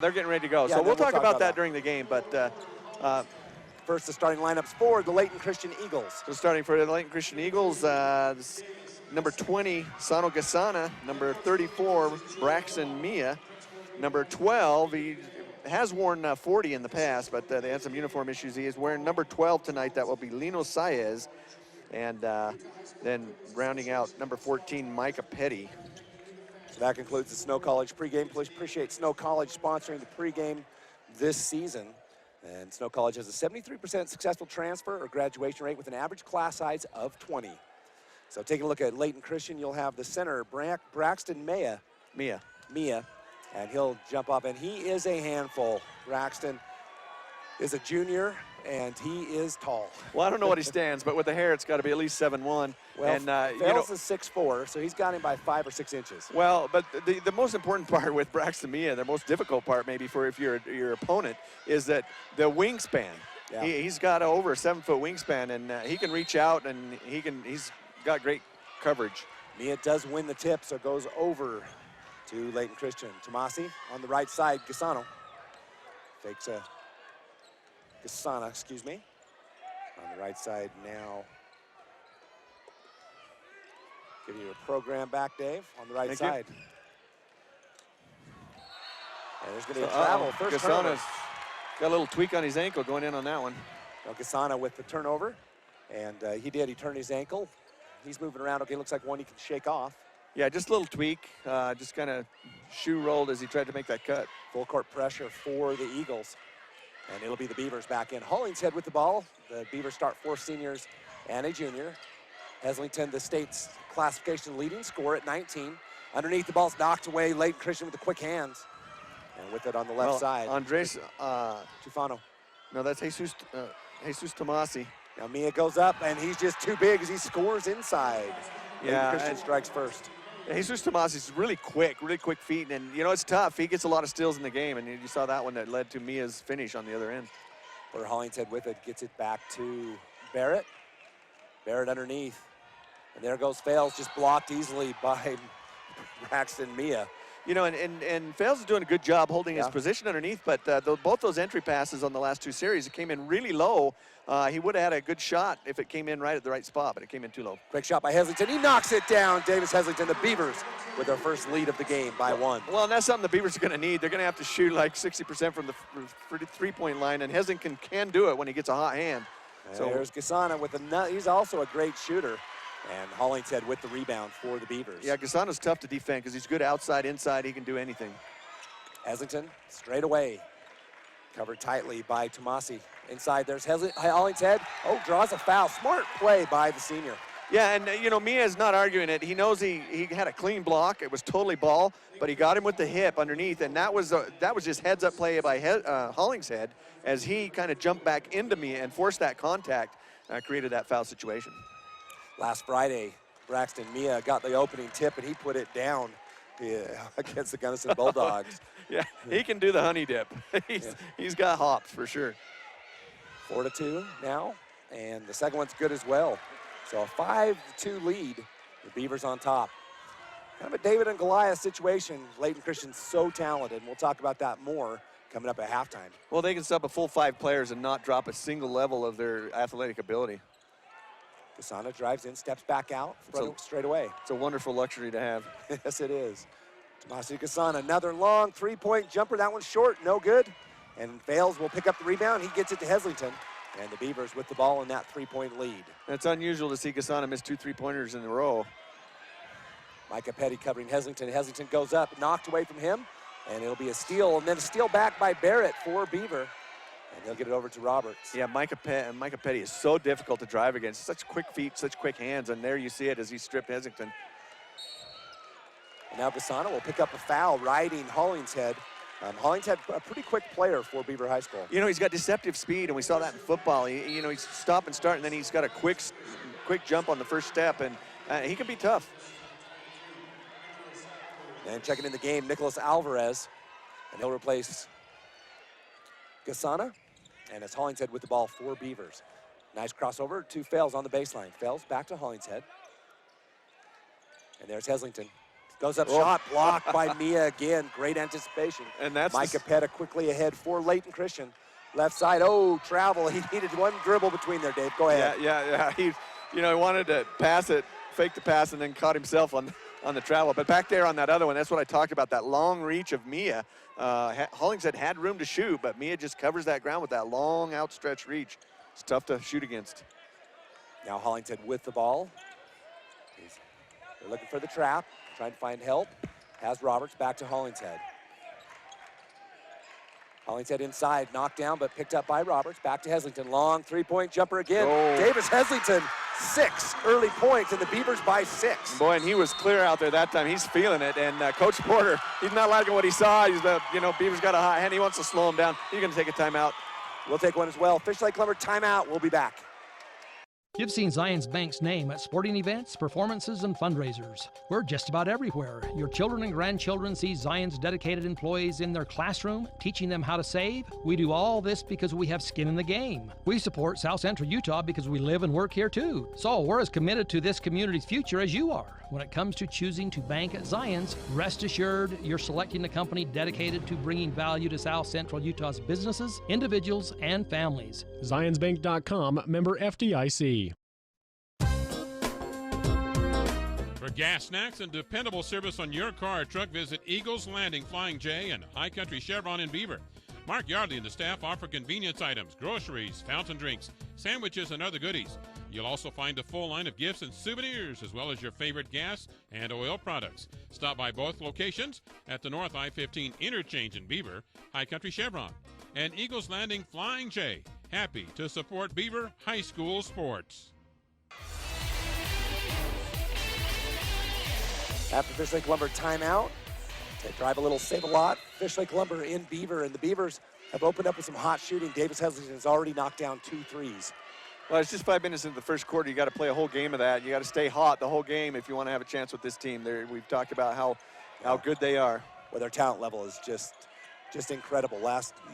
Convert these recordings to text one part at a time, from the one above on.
They're getting ready to go. Yeah, so we'll talk about that that during the game. But first, the starting lineups for the Layton Christian Eagles. So starting for the Layton Christian Eagles, number 20, Sano Gasana. Number 34, Braxton Mia. Number 12, he has worn 40 in the past, but they had some uniform issues. He is wearing number 12 tonight. That will be Lino Saez. And then rounding out number 14, Micah Petty. So that concludes the Snow College pregame. Please appreciate Snow College sponsoring the pregame this season. And Snow College has a 73% successful transfer or graduation rate with an average class size of 20. So taking a look at Layton Christian, you'll have the center, Braxton Mia. And he'll jump up, and he is a handful. Braxton is a junior, and he is tall. Well, I don't know what he stands, but with the hair, it's got to be at least 7'1". Well, and Fales is 6'4", so he's got him by 5 or 6 inches. Well, but the most important part with Braxton Mia, the most difficult part maybe for if you're your opponent, is that the wingspan. Yeah. He's got over a 7-foot wingspan, and he can reach out, and he's got great coverage. Mia does win the tip, so goes over to Layton Christian. Tomasi on the right side, Gasano. Fakes a Gasana, excuse me. On the right side now. Giving you a program back, Dave, on the right side. And there's going to be a travel. First Gasana's got a little tweak on his ankle going in on that one. Now Gasana with the turnover. And he turned his ankle. He's moving around. Okay, looks like one he can shake off. Yeah, just a little tweak. Just kind of shoe rolled as he tried to make that cut. Full court pressure for the Eagles. And it'll be the Beavers back in. Hollingshead with the ball. The Beavers start 4 seniors and a junior. Heslington, the state's classification leading scorer at 19. Underneath, the ball's knocked away. Layton Christian with the quick hands. And with it on the left side. Andres Tufano. No, that's Jesus Tomasi. Now Mia goes up, and he's just too big as he scores inside. Yeah, Layton Christian strikes first. Jesus Tomasi's really quick feet, and you know it's tough. He gets a lot of steals in the game, and you saw that one that led to Mia's finish on the other end. Where Hollingshead with it, gets it back to Barrett. Barrett underneath, and there goes Fales, just blocked easily by Braxton Mia. You know, and Fales is doing a good job holding his position underneath, but both those entry passes on the last 2 series, it came in really low. He would have had a good shot if it came in right at the right spot, but it came in too low. Quick shot by Heslington. He knocks it down. Davis Heslington, the Beavers, with their first lead of the game by 1. Well, and that's something the Beavers are going to need. They're going to have to shoot like 60% from the three-point line, and Heslington can do it when he gets a hot hand. So there's Gasana with he's also a great shooter. And Hollingshead with the rebound for the Beavers. Yeah, Gasana's tough to defend because he's good outside, inside. He can do anything. Heslington straight away. Covered tightly by Tomasi. Inside there's Hollingshead. Oh, draws a foul. Smart play by the senior. Yeah, and you know, Mia is not arguing it. He knows he had a clean block. It was totally ball, but he got him with the hip underneath, and that was just heads-up play by Hollingshead as he kind of jumped back into Mia and forced that contact, created that foul situation. Last Friday, Braxton Mia got the opening tip, and he put it down against the Gunnison Bulldogs. Yeah, he can do the honey dip. He's got hops for sure. 4-2 now, and the second one's good as well. So a 5-2 lead. The Beavers on top. Kind of a David and Goliath situation. Layton Christian's so talented, and we'll talk about that more coming up at halftime. Well, they can sub a full 5 players and not drop a single level of their athletic ability. Gasana drives in, steps back out, straight away. It's a wonderful luxury to have. Yes, it is. Tomasi Gasana, another long 3-point jumper. That one's short, no good. And Fales will pick up the rebound. He gets it to Heslington. And the Beavers with the ball in that 3-point lead. It's unusual to see Gasana miss 2 3-pointers in a row. Micah Petty covering Heslington. Heslington goes up, knocked away from him. And it'll be a steal, and then a steal back by Barrett for Beaver. And he'll get it over to Roberts. Yeah, Micah Petty is so difficult to drive against. Such quick feet, such quick hands, and there you see it as he stripped Heslington. And now Gasana will pick up a foul, riding Hollingshead. Hollingshead, a pretty quick player for Beaver High School. You know, he's got deceptive speed, and we saw that in football. He's stop and start, and then he's got a quick jump on the first step, and he can be tough. And checking in the game, Nicholas Alvarez, and he'll replace Gasana. And it's Hollingshead with the ball for Beavers. Nice crossover to Fales on the baseline. Fales back to Hollingshead. And there's Heslington. Goes up, shot blocked by Mia again. Great anticipation. And that's Micah Petta quickly ahead for Layton Christian. Left side, travel. He needed one dribble between there, Dave. Go ahead. Yeah. He wanted to pass it, fake the pass, and then caught himself on the travel. But back there on that other one, that's what I talked about, that long reach of Mia. Hollingshead had room to shoot, but Mia just covers that ground with that long outstretched reach. It's tough to shoot against. Now Hollingshead with the ball. They're looking for the trap, trying to find help. Has Roberts back to Hollingshead. Hollingshead inside, knocked down, but picked up by Roberts. Back to Heslington, long three-point jumper again. Davis Heslington, 6 early points, and the Beavers by 6. Boy, and he was clear out there that time. He's feeling it, and Coach Porter, he's not liking what he saw. He's Beavers got a hot hand. He wants to slow him down. He's going to take a timeout. We'll take one as well. Fish Lake Lumber timeout. We'll be back. You've seen Zions Bank's name at sporting events, performances, and fundraisers. We're just about everywhere. Your children and grandchildren see Zions' dedicated employees in their classroom, teaching them how to save. We do all this because we have skin in the game. We support South Central Utah because we live and work here too. So we're as committed to this community's future as you are. When it comes to choosing to bank at Zions, rest assured you're selecting a company dedicated to bringing value to South Central Utah's businesses, individuals, and families. ZionsBank.com, member FDIC. For gas, snacks, and dependable service on your car or truck, visit Eagles Landing Flying J and High Country Chevron in Beaver. Mark Yardley and the staff offer convenience items, groceries, fountain drinks, sandwiches, and other goodies. You'll also find a full line of gifts and souvenirs, as well as your favorite gas and oil products. Stop by both locations at the North I-15 interchange in Beaver, High Country Chevron, and Eagles Landing Flying J. Happy to support Beaver High School sports. After Fish Lake Lumber timeout, they drive a little, save a lot. Fish Lake Lumber in Beaver, and the Beavers have opened up with some hot shooting. Davis Heslington has already knocked down 2 threes. Well, it's just 5 minutes into the first quarter. You got to play a whole game of that. You got to stay hot the whole game if you want to have a chance with this team. We've talked about how good they are. Well, their talent level is just incredible.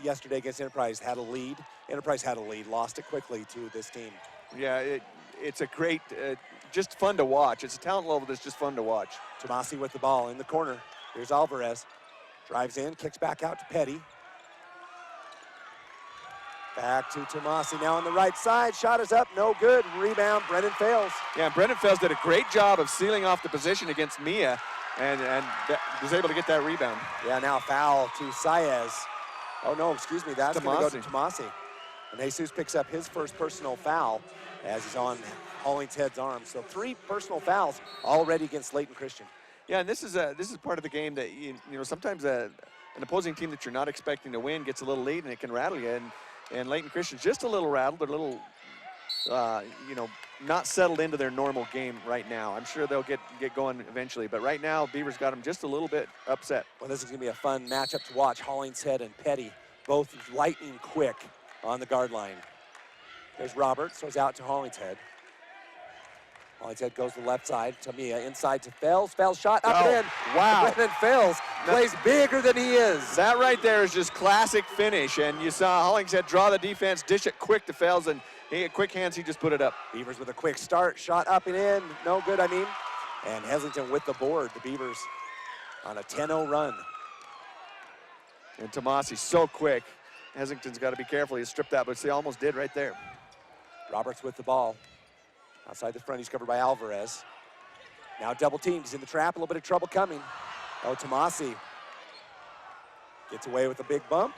Yesterday against Enterprise had a lead. Enterprise had a lead, lost it quickly to this team. Yeah, it's a great, just fun to watch. It's a talent level that's just fun to watch. Tomasi with the ball in the corner. Here's Alvarez. Drives in, kicks back out to Petty. Back to Tomasi now on the right side. Shot is up, no good. Rebound, Brennan Fales. Yeah, Brennan Fales did a great job of sealing off the position against Mia and was able to get that rebound. Yeah, now foul to Saez. Oh no, excuse me, that's going to go to Tomasi. And Jesus picks up his first personal foul as he's on Hollingshead's arm. So 3 personal fouls already against Layton Christian. Yeah, and this is part of the game that sometimes an opposing team that you're not expecting to win gets a little lead and it can rattle you. And Layton Christian's just a little rattled. They're a little, not settled into their normal game right now. I'm sure they'll get going eventually, but right now Beaver's got them just a little bit upset. Well, this is going to be a fun matchup to watch. Hollingshead and Petty, both lightning quick on the guard line. There's Roberts, throws out to Hollingshead. Hollingshead goes to the left side. Tamia inside to Fales. Fales shot up and in. Wow. Brennan Fales plays bigger than he is. That right there is just classic finish. And you saw Hollingshead draw the defense, dish it quick to Fales, and he had quick hands. He just put it up. Beavers with a quick start. Shot up and in. No good, I mean. And Heslington with the board. The Beavers on a 10-0 run. And Tomasi so quick. Heslington's got to be careful. He stripped that, but he almost did right there. Roberts with the ball. Outside the front, he's covered by Alvarez. Now double teamed, he's in the trap, a little bit of trouble coming. Oh, Tomasi gets away with a big bump,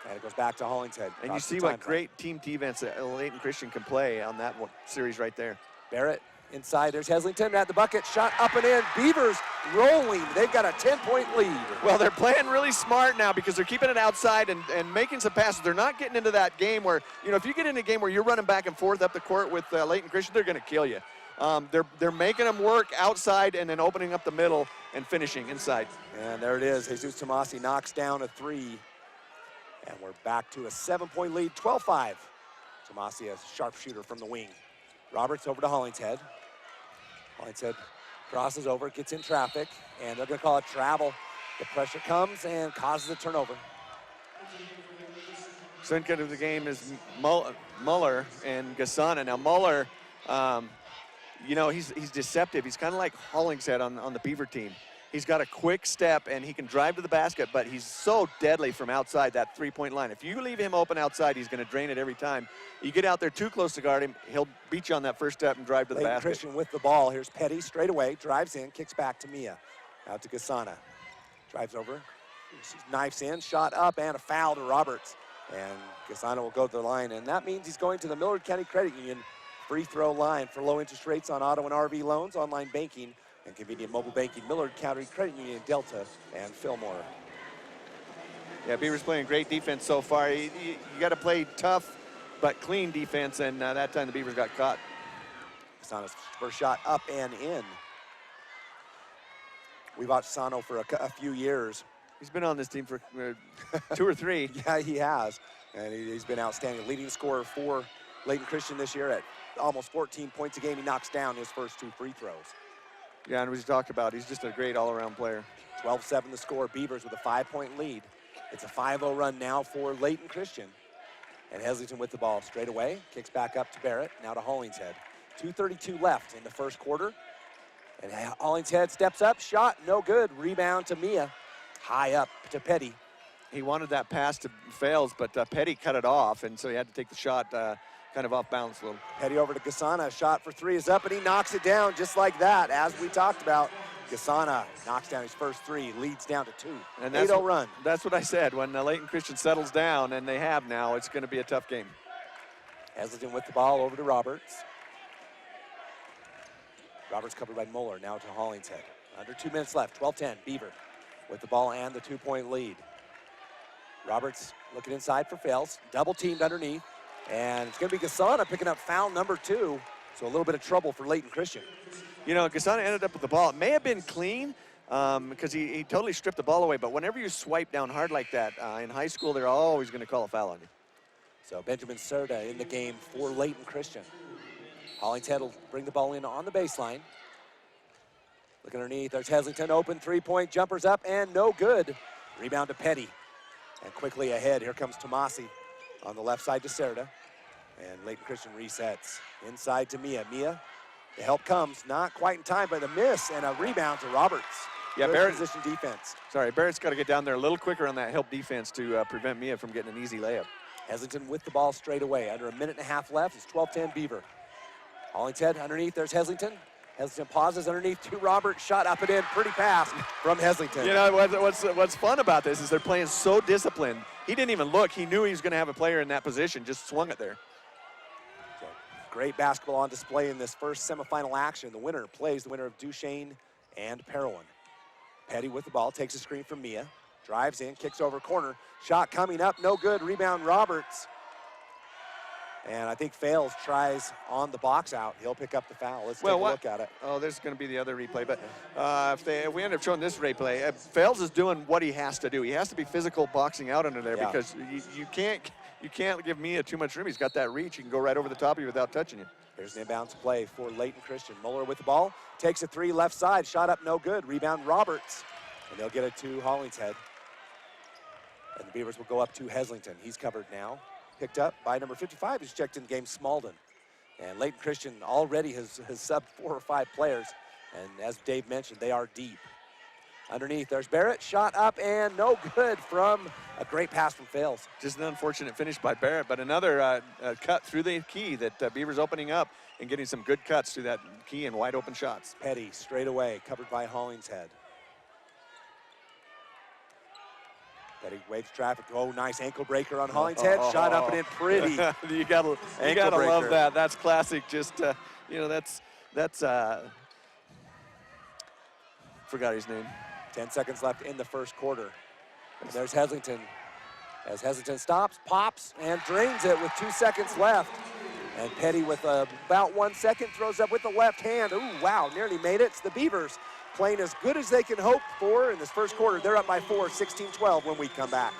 and it goes back to Hollingshead. And you see what great team defense that Layton Christian can play on that series right there. Barrett inside, there's Heslington at the bucket, shot up and in. Beavers rolling, they've got a 10-point lead. Well, they're playing really smart now because they're keeping it outside and making some passes. They're not getting into that game where, if you get in a game where you're running back and forth up the court with Layton Christian, they're going to kill you. They're making them work outside and then opening up the middle and finishing inside. And there it is, Jesus Tomasi knocks down a 3. And we're back to a 7-point lead, 12-5. Tomasi, a sharpshooter from the wing. Roberts over to Hollingshead. Hollingshead crosses over, gets in traffic, and they're going to call it travel. The pressure comes and causes a turnover. Center of the game is Muller and Gasana. Now Muller, he's deceptive. He's kind of like Hollingshead on the Beaver team. He's got a quick step, and he can drive to the basket, but he's so deadly from outside that three-point line. If you leave him open outside, he's going to drain it every time. You get out there too close to guard him, he'll beat you on that first step and drive to the Layton basket. Christian with the ball. Here's Petty straight away, drives in, kicks back to Mia. Out to Gasana. Drives over, knifes in, shot up, and a foul to Roberts. And Gasana will go to the line, and that means he's going to the Millard County Credit Union free throw line for low interest rates on auto and RV loans, online banking, and convenient mobile banking. Millard County Credit Union, Delta, and Fillmore. Yeah, Beaver's playing great defense so far. You got to play tough but clean defense, and that time the Beavers got caught. Gasana's first shot up and in. We watched Sano for a few years. He's been on this team for 2 or 3. Yeah, he has. And he's been outstanding. Leading scorer for Layton Christian this year at almost 14 points a game. He knocks down his first 2 free throws. Yeah, and as we talked about, he's just a great all-around player. 12-7 the score. Beavers with a 5-point lead. It's a 5-0 run now for Layton Christian. And Heslington with the ball straight away. Kicks back up to Barrett. Now to Hollingshead. 2:32 left in the first quarter. And Hollingshead steps up. Shot, no good. Rebound to Mia. High up to Petty. He wanted that pass to Fales, but Petty cut it off, and so he had to take the shot kind of off balance a little. Petty over to Gasana. Shot for 3 is up, and he knocks it down just like that. As we talked about, Gasana knocks down his first 3, leads down to 2. And 8-0 run. That's what I said. When Layton Christian settles down, and they have now, it's going to be a tough game. Heslington with the ball over to Roberts. Roberts covered by Muller. Now to Hollingshead. Under 2 minutes left. 12-10. Beaver with the ball and the 2-point lead. Roberts looking inside for Fales. Double teamed underneath. And it's going to be Gasana picking up foul number 2. So a little bit of trouble for Layton Christian. You know, Gasana ended up with the ball. It may have been clean because he totally stripped the ball away. But whenever you swipe down hard like that, in high school, they're always going to call a foul on you. So Benjamin Serta in the game for Layton Christian. Hollingshead will bring the ball in on the baseline. Look underneath, there's Heslington, open 3-point, jumpers up, and no good. Rebound to Petty. And quickly ahead, here comes Tomasi on the left side to Serta. And Layton Christian resets. Inside to Mia. Mia, the help comes, not quite in time, but a miss and a rebound to Roberts. Yeah, Good Barrett, position defense. Sorry, Barrett's got to get down there a little quicker on that help defense to prevent Mia from getting an easy layup. Heslington with the ball straight away. Under a minute and a half left, it's 12-10 Beaver. Hollingshead underneath, there's Heslington. Heslington pauses underneath to Roberts, shot up and in, pretty fast from Heslington. You know, what's fun about this is they're playing so disciplined. He didn't even look. He knew he was going to have a player in that position, just swung it there. So, great basketball on display in this first semifinal action. The winner plays the winner of Duchesne and Parowan. Petty with the ball, takes a screen from Mia, drives in, kicks over corner. Shot coming up, no good, rebound Roberts. And I think Fales tries on the box out. He'll pick up the foul. Let's take a look at it. Oh, there's going to be the other replay. But if we end up showing this replay, Fales is doing what he has to do. He has to be physical boxing out under there because you can't give Mia too much room. He's got that reach. He can go right over the top of you without touching you. Here's an inbounds play for Layton Christian. Muller with the ball. Takes a 3 left side. Shot up no good. Rebound Roberts. And they'll get it to Hollingshead. And the Beavers will go up to Heslington. He's covered now. Picked up by number 55, who's checked in the game, Smalden. And Layton Christian already has subbed 4 or 5 players. And as Dave mentioned, they are deep. Underneath, there's Barrett. Shot up and no good from a great pass from Fales. Just an unfortunate finish by Barrett, but another cut through the key that Beaver's opening up and getting some good cuts through that key and wide open shots. Petty straight away, covered by Hollingshead. Petty waves traffic. Oh, nice ankle breaker on Hollingshead. Shot up and in pretty. you gotta love that. That's classic. Just you know, that's forgot his name. 10 seconds left in the first quarter. And there's Heslington. As Heslington stops, pops, and drains it with 2 seconds left. And Petty with about 1 second throws up with the left hand. Ooh, wow, nearly made it. It's the Beavers playing as good as they can hope for in this first quarter. They're up by 4, 16-12 when we come back.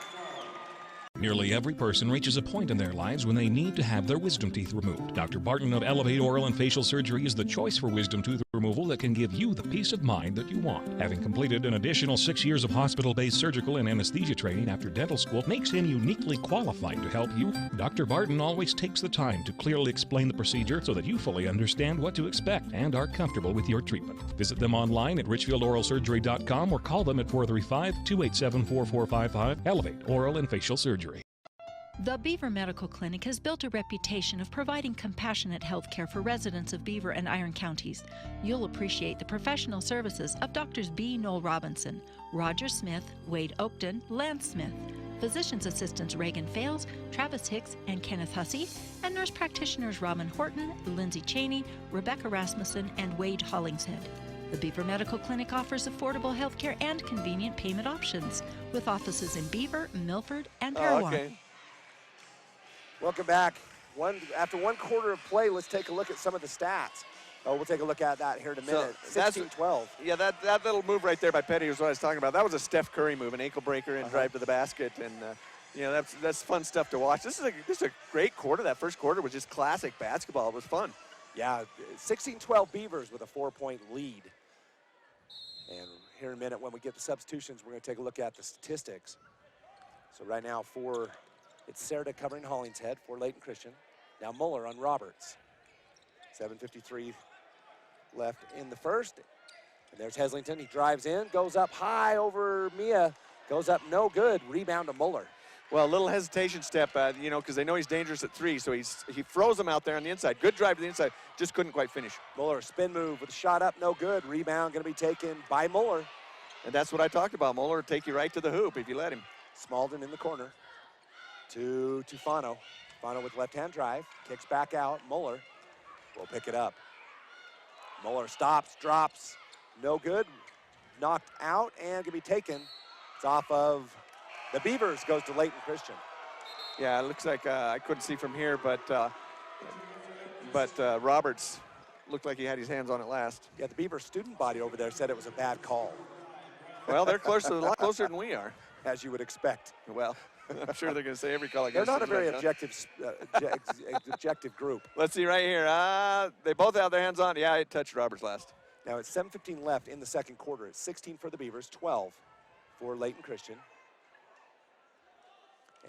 Nearly every person reaches a point in their lives when they need to have their wisdom teeth removed. Dr. Barton of Elevate Oral and Facial Surgery is the choice for wisdom tooth removal that can give you the peace of mind that you want. Having completed an additional 6 years of hospital-based surgical and anesthesia training after dental school makes him uniquely qualified to help you. Dr. Barton always takes the time to clearly explain the procedure so that you fully understand what to expect and are comfortable with your treatment. Visit them online at richfieldoralsurgery.com or call them at 435-287-4455. Elevate Oral and Facial Surgery. The Beaver Medical Clinic has built a reputation of providing compassionate health care for residents of Beaver and Iron counties. You'll appreciate the professional services of Doctors B. Noel Robinson, Roger Smith, Wade Oakton, Lance Smith, physician's assistants Reagan Fales, Travis Hicks, and Kenneth Hussey, and nurse practitioners Robin Horton, Lindsay Cheney, Rebecca Rasmussen, and Wade Hollingshead. The Beaver Medical Clinic offers affordable health care and convenient payment options, with offices in Beaver, Milford, and Parowan. Okay. Welcome back. After one quarter of play, let's take a look at some of the stats. Oh, we'll take a look at that here in a minute. 16-12. Yeah, that little move right there by Petty was what I was talking about. That was a Steph Curry move, an ankle breaker and drive to the basket. And, that's fun stuff to watch. This is a great quarter. That first quarter was just classic basketball. It was fun. Yeah, 16-12 Beavers with a 4-point lead. And here in a minute, when we get the substitutions, we're going to take a look at the statistics. So right now it's Serta covering Hollingshead for Layton Christian. Now Muller on Roberts. 7:53 left in the first. And there's Heslington. He drives in, goes up high over Mia, goes up no good. Rebound to Muller. Well, a little hesitation step, because they know he's dangerous at three, so he froze him out there on the inside. Good drive to the inside, just couldn't quite finish. Muller, spin move with a shot up, no good. Rebound going to be taken by Muller. And that's what I talked about. Muller will take you right to the hoop if you let him. Smalden in the corner to Tufano. Tufano with left-hand drive, kicks back out. Muller will pick it up. Muller stops, drops, no good. Knocked out and going to be taken. It's off of the Beavers, goes to Layton Christian. Yeah, it looks like I couldn't see from here, but Roberts looked like he had his hands on it last. Yeah, the Beaver student body over there said it was a bad call. Well, they're a lot closer than we are. As you would expect. Well, I'm sure they're going to say every call They're against not a very them, objective group. Let's see right here. They both have their hands on. Yeah, it touched Roberts last. Now it's 7:15 left in the second quarter. It's 16 for the Beavers, 12 for Layton Christian.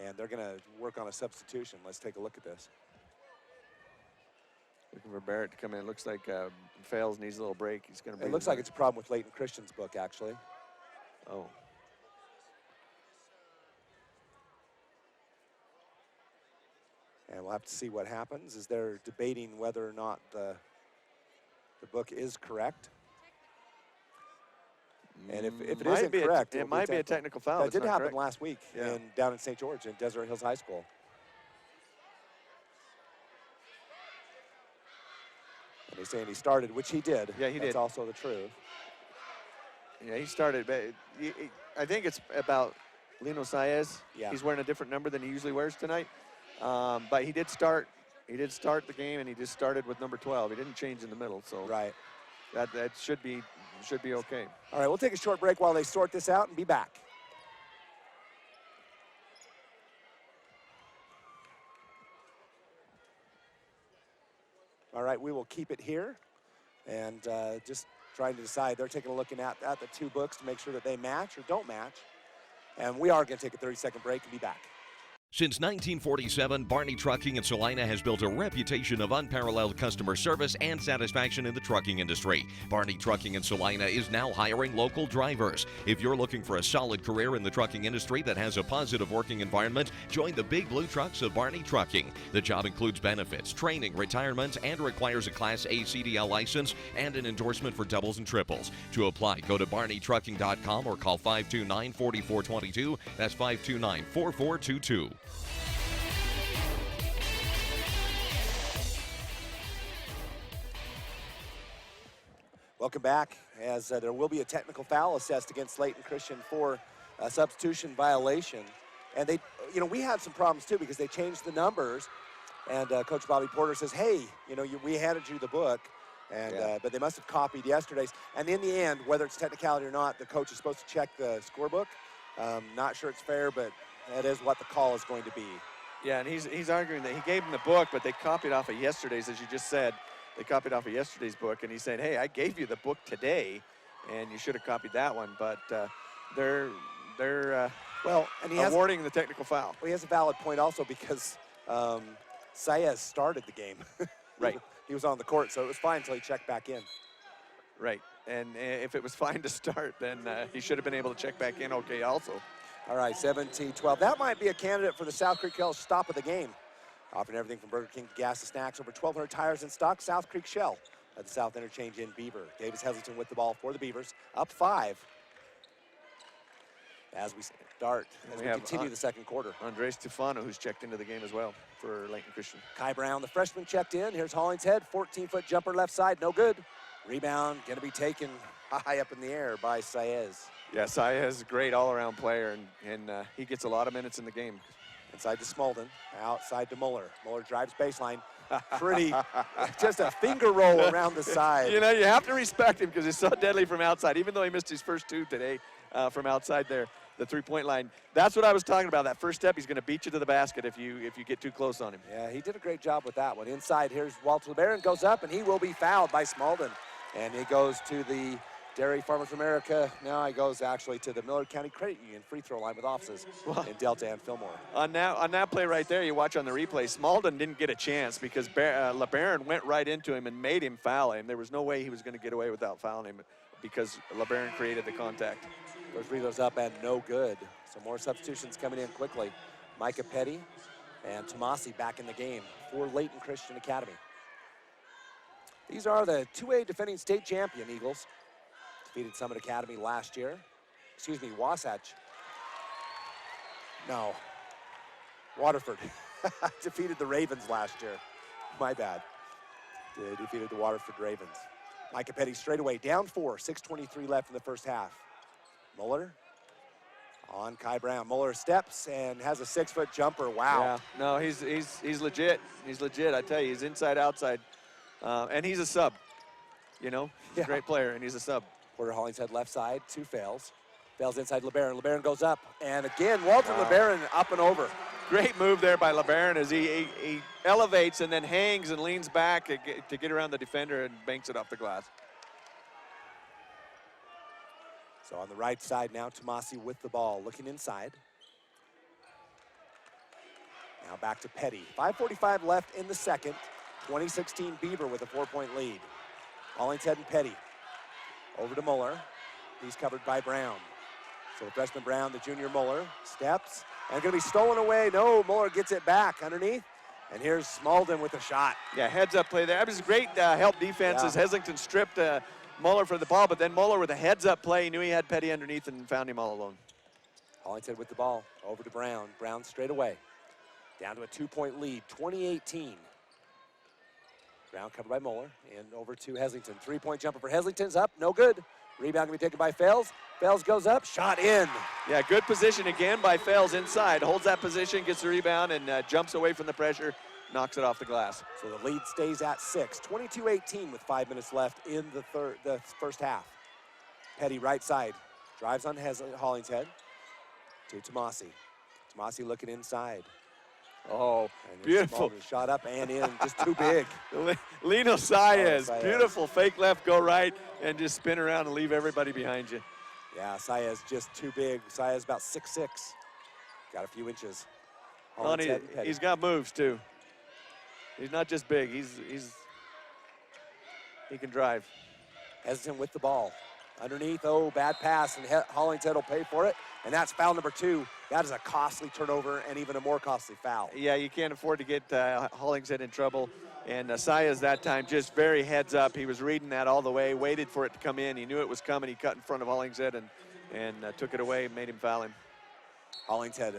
And they're going to work on a substitution. Let's take a look at this. Looking for Barrett to come in. Looks like Fales needs a little break. He's going to. It looks like it's a problem with Layton Christian's book, actually. Oh. And we'll have to see what happens as they're debating whether or not the book is correct. And if it is incorrect, it might be a technical foul. That did happen last week down in St. George in Desert Hills High School. And they're saying he started, which he did. Yeah, he did. That's also the truth. Yeah, he started. But I think it's about Lino Saez. Yeah. He's wearing a different number than he usually wears tonight. But he did start. He did start the game, and he just started with number 12. He didn't change in the middle, so right. That should be okay. All right, we'll take a short break while they sort this out and be back. All right, we will keep it here and just trying to decide. They're taking a look at the two books to make sure that they match or don't match. And we are going to take a 30-second break and be back. Since 1947, Barney Trucking in Salina has built a reputation of unparalleled customer service and satisfaction in the trucking industry. Barney Trucking in Salina is now hiring local drivers. If you're looking for a solid career in the trucking industry that has a positive working environment, join the big blue trucks of Barney Trucking. The job includes benefits, training, retirement, and requires a Class A CDL license and an endorsement for doubles and triples. To apply, go to barneytrucking.com or call 529-4422. That's 529-4422. Welcome back, as there will be a technical foul assessed against Layton Christian for a substitution violation. And they, we had some problems too because they changed the numbers. And Coach Bobby Porter says, hey, we handed you the book, and but they must have copied yesterday's. And in the end, whether it's technicality or not, the coach is supposed to check the scorebook. Not sure it's fair, but That is what the call is going to be. Yeah, and he's arguing that he gave him the book, but they copied off of yesterday's, as you just said. They copied off of yesterday's book, and he said, hey, I gave you the book today, and you should have copied that one. But they're well, and he has awarding the technical foul. Well, he has a valid point also because Saez started the game. Right. He was on the court, so it was fine until he checked back in. Right, and if it was fine to start, then he should have been able to check back in okay also. All right, 17-12. That might be a candidate for the South Creek Shell stop of the game. Offering everything from Burger King to gas to snacks, over 1,200 tires in stock. South Creek Shell at the South Interchange in Beaver. Davis Heslington with the ball for the Beavers, up 5. As we start, as we continue the second quarter. Andre Stefano, who's checked into the game as well for Layton Christian. Kai Brown, the freshman, checked in. Here's Hollingshead, 14-foot jumper left side, no good. Rebound going to be taken high up in the air by Saez. Yeah, Saez is a great all-around player, and he gets a lot of minutes in the game. Inside to Smolden, outside to Muller. Muller drives baseline. Pretty, just a finger roll around the side. You know, you have to respect him because he's so deadly from outside, even though he missed his first 2 today from outside there. The 3-point line. That's what I was talking about. That first step, he's going to beat you to the basket if you get too close on him. Yeah, he did a great job with that one. Inside, here's Walter LeBaron, goes up, and he will be fouled by Smolden. And he goes to the Dairy Farmers of America. Now he goes actually to the Millard County Credit Union free throw line with offices in Delta and Fillmore. On that play right there, you watch on the replay, Smolden didn't get a chance because LeBaron went right into him and made him foul him. There was no way he was going to get away without fouling him because LeBaron created the contact. Those free throws up and no good. So more substitutions coming in quickly. Micah Petty and Tomasi back in the game for Layton Christian Academy. These are the 2A defending state champion Eagles. Defeated Summit Academy last year. Excuse me, Wasatch. No, Waterford. Defeated the Ravens last year. My bad. They defeated the Waterford Ravens. Micah Petty straight away, down 4, 6:23 left in the first half. Muller on Kai Brown. Muller steps and has a 6-foot jumper. Wow. Yeah, no, he's legit. He's legit. I tell you, he's inside outside, and he's a sub. You know, he's a great player, and he's a sub. Porter Hollingshead left side, 2 fails. Fails inside LeBaron. LeBaron goes up, and again Walter LeBaron up and over. Great move there by LeBaron as he elevates and then hangs and leans back to get around the defender and banks it off the glass. So on the right side now, Tomasi with the ball, looking inside. Now back to Petty. 5:45 left in the second. 2016 Beaver with a 4-point lead. Hollingshead and Petty. Over to Muller. He's covered by Brown. So the freshman Brown, the junior Muller, steps. And going to be stolen away. No, Muller gets it back underneath. And here's Smolden with a shot. Yeah, heads up play there. That was great help defense as Heslington stripped Muller for the ball, but then Muller with a heads-up play, he knew he had Petty underneath and found him all alone. Hollingshead with the ball, over to Brown. Brown straight away. Down to a 2-point lead, 2018. Brown covered by Muller, and over to Heslington. 3-point jumper for Heslington's up, no good. Rebound can be taken by Fales. Fales goes up, shot in. Yeah, good position again by Fales inside. Holds that position, gets the rebound, and jumps away from the pressure, knocks it off the glass. So the lead stays at 6. 22-18 with 5 minutes left in the first half. Petty right side, drives on Hollingshead to Tomasi. Tomasi looking inside. Oh, beautiful. Shot up and in, just too big. Lino Saez, beautiful fake left, go right, and just spin around and leave everybody behind you. Yeah, Saez just too big. Saez about 6'6". Got a few inches. He's got moves too. He's not just big, he can drive. Heslington with the ball. Underneath, bad pass, and Hollingshead will pay for it. And that's foul number 2. That is a costly turnover and even a more costly foul. Yeah, you can't afford to get Hollingshead in trouble. And Saez that time just very heads up. He was reading that all the way, waited for it to come in. He knew it was coming. He cut in front of Hollingshead and took it away, made him foul him. Hollingshead,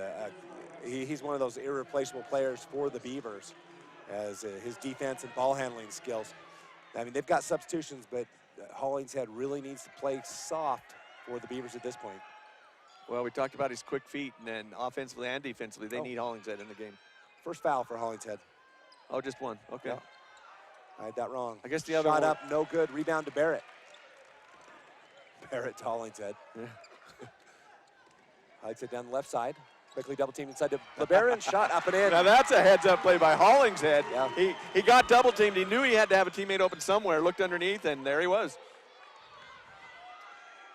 he's one of those irreplaceable players for the Beavers as his defense and ball handling skills. I mean, they've got substitutions, but Hollingshead really needs to play soft for the Beavers at this point. Well, we talked about his quick feet, and then offensively and defensively, they need Hollingshead in the game. First foul for Hollingshead. Oh, just one. Okay. Yeah. I had that wrong. I guess the other shot one. Up, no good. Rebound to Barrett. Barrett to Hollingshead. Yeah. Hollingshead down the left side. Quickly double teamed inside to LeBaron, shot up and in. Now that's a heads-up play by Hollingshead. Yeah. He got double teamed. He knew he had to have a teammate open somewhere, looked underneath, and there he was.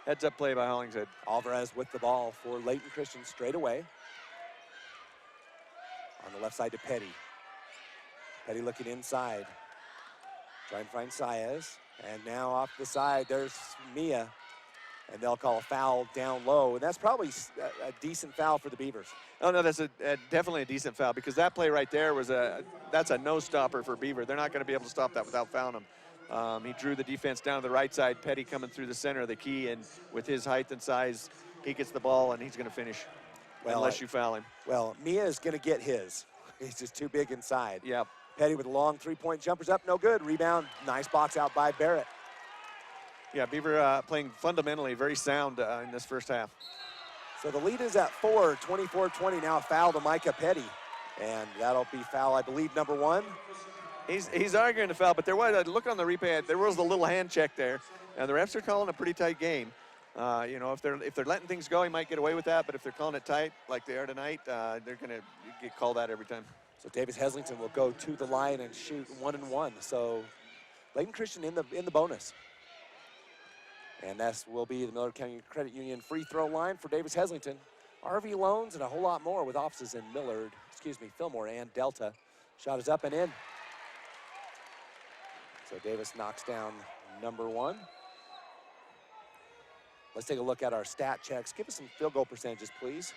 Heads-up play by Hollingshead. Alvarez with the ball for Layton Christian straight away. On the left side to Petty. Petty looking inside. Trying to find Saez. And now off the side, there's Mia. And they'll call a foul down low. And that's probably a decent foul for the Beavers. Oh, no, that's definitely a decent foul because that play right there was that's a no-stopper for Beaver. They're not going to be able to stop that without fouling him. He drew the defense down to the right side. Petty coming through the center of the key, and with his height and size, he gets the ball, and he's going to finish unless you foul him. Well, Mia is going to get his. He's just too big inside. Yep. Petty with a long three-point jumpers up, no good. Rebound, nice box out by Barrett. Yeah, Beaver playing fundamentally very sound in this first half. So the lead is at 4, 24-20. Now a foul to Micah Petty. And that'll be foul, I believe, number 1. He's arguing the foul, but there was, look on the replay, there was a little hand check there. And the refs are calling a pretty tight game. You know, if they're letting things go, he might get away with that, but if they're calling it tight like they are tonight, they're going to get called out every time. So Davis Heslington will go to the line and shoot 1-1. So Layton Christian in the bonus. And that will be the Miller County Credit Union free throw line for Davis Heslington. RV loans and a whole lot more with offices in Fillmore and Delta. Shot is up and in. So Davis knocks down number 1. Let's take a look at our stat checks. Give us some field goal percentages, please.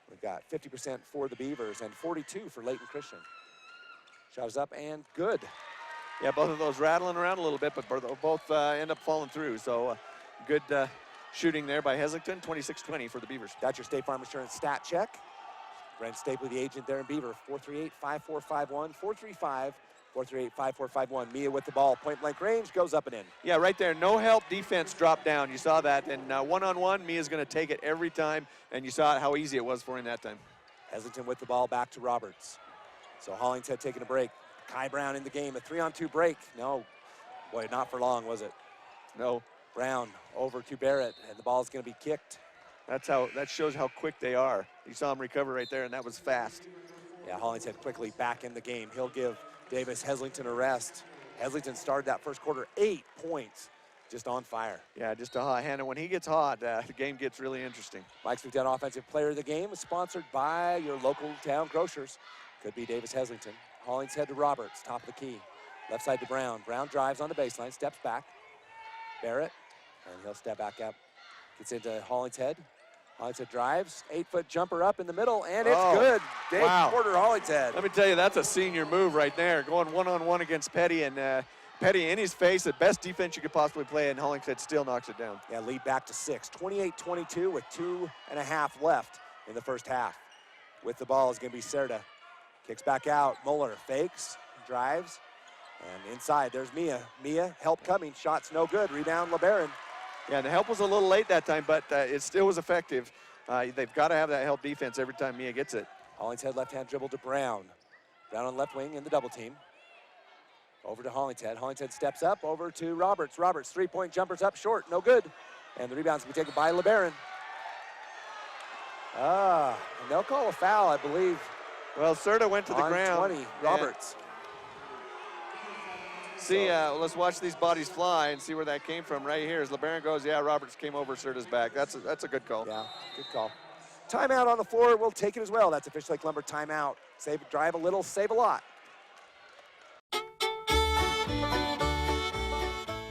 We've got 50% for the Beavers and 42 for Layton Christian. Shot is up and good. Yeah, both of those rattling around a little bit, but both end up falling through. So good shooting there by Heslington, 26-20 for the Beavers. That's your State Farm Insurance stat check. Brent Stapley, the agent there in Beaver, 438-5451, 435-438-5451. Mia with the ball, point blank range, goes up and in. Yeah, right there, no help defense dropped down. You saw that, and one-on-one, Mia's going to take it every time, and you saw how easy it was for him that time. Heslington with the ball back to Roberts. So Hollingshead taking a break. Kai Brown in the game, a 3-on-2 break. No, boy, not for long, was it? No. Brown over to Barrett, and the ball's going to be kicked. That shows how quick they are. You saw him recover right there, and that was fast. Yeah, Hollingshead quickly back in the game. He'll give Davis Heslington a rest. Heslington started that first quarter 8 points, just on fire. Yeah, just a hot hand. And when he gets hot, the game gets really interesting. Mike's Lieutenant Offensive Player of the Game is sponsored by your local town grocers. Could be Davis Heslington. Hollingshead to Roberts, top of the key. Left side to Brown. Brown drives on the baseline, steps back. Barrett, and he'll step back up. Gets into Hollingshead. Hollingshead drives, 8-foot jumper up in the middle, and it's good. Dave Porter, Hollingshead. Let me tell you, that's a senior move right there. Going one-on-one against Petty, and Petty in his face, the best defense you could possibly play, and Hollingshead still knocks it down. Yeah, lead back to 6. 28-22 with 2.5 left in the first half. With the ball is going to be Serta. Kicks back out. Muller fakes, drives, and inside there's Mia. Mia, help coming. Shot's no good. Rebound, LeBaron. Yeah, and the help was a little late that time, but it still was effective. They've got to have that help defense every time Mia gets it. Hollingshead left-hand dribble to Brown. Brown on left wing in the double team. Over to Hollingshead. Hollingshead steps up over to Roberts. Roberts, 3-point jumpers up short, no good. And the rebound's going to be taken by LeBaron. And they'll call a foul, I believe. Well, Serta went to the ground. 20, Roberts. See, let's watch these bodies fly and see where that came from. Right here, as LeBaron goes, yeah, Roberts came over Serta's back. That's a good call. Yeah, good call. Timeout on the floor, we'll take it as well. That's a Fish Lake Lumber timeout. Drive a little, save a lot.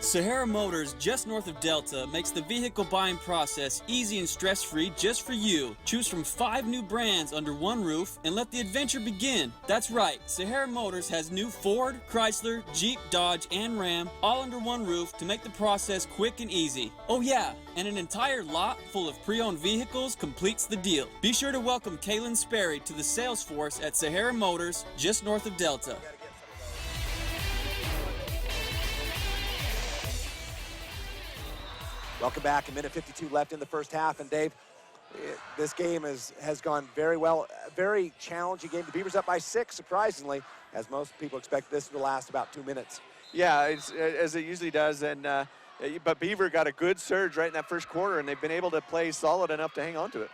Sahara Motors, just north of Delta, makes the vehicle buying process easy and stress-free just for you. Choose from 5 new brands under one roof and let the adventure begin. That's right, Sahara Motors has new Ford, Chrysler, Jeep, Dodge, and Ram all under one roof to make the process quick and easy. Oh yeah, and an entire lot full of pre-owned vehicles completes the deal. Be sure to welcome Kaylin Sperry to the sales force at Sahara Motors, just north of Delta. Welcome back. 1:52 left in the first half. And Dave, this game has gone very well. A very challenging game. The Beavers up by 6, surprisingly, as most people expect this to last about 2 minutes. Yeah, it's, as it usually does. And but Beaver got a good surge right in that first quarter, and they've been able to play solid enough to hang on to it.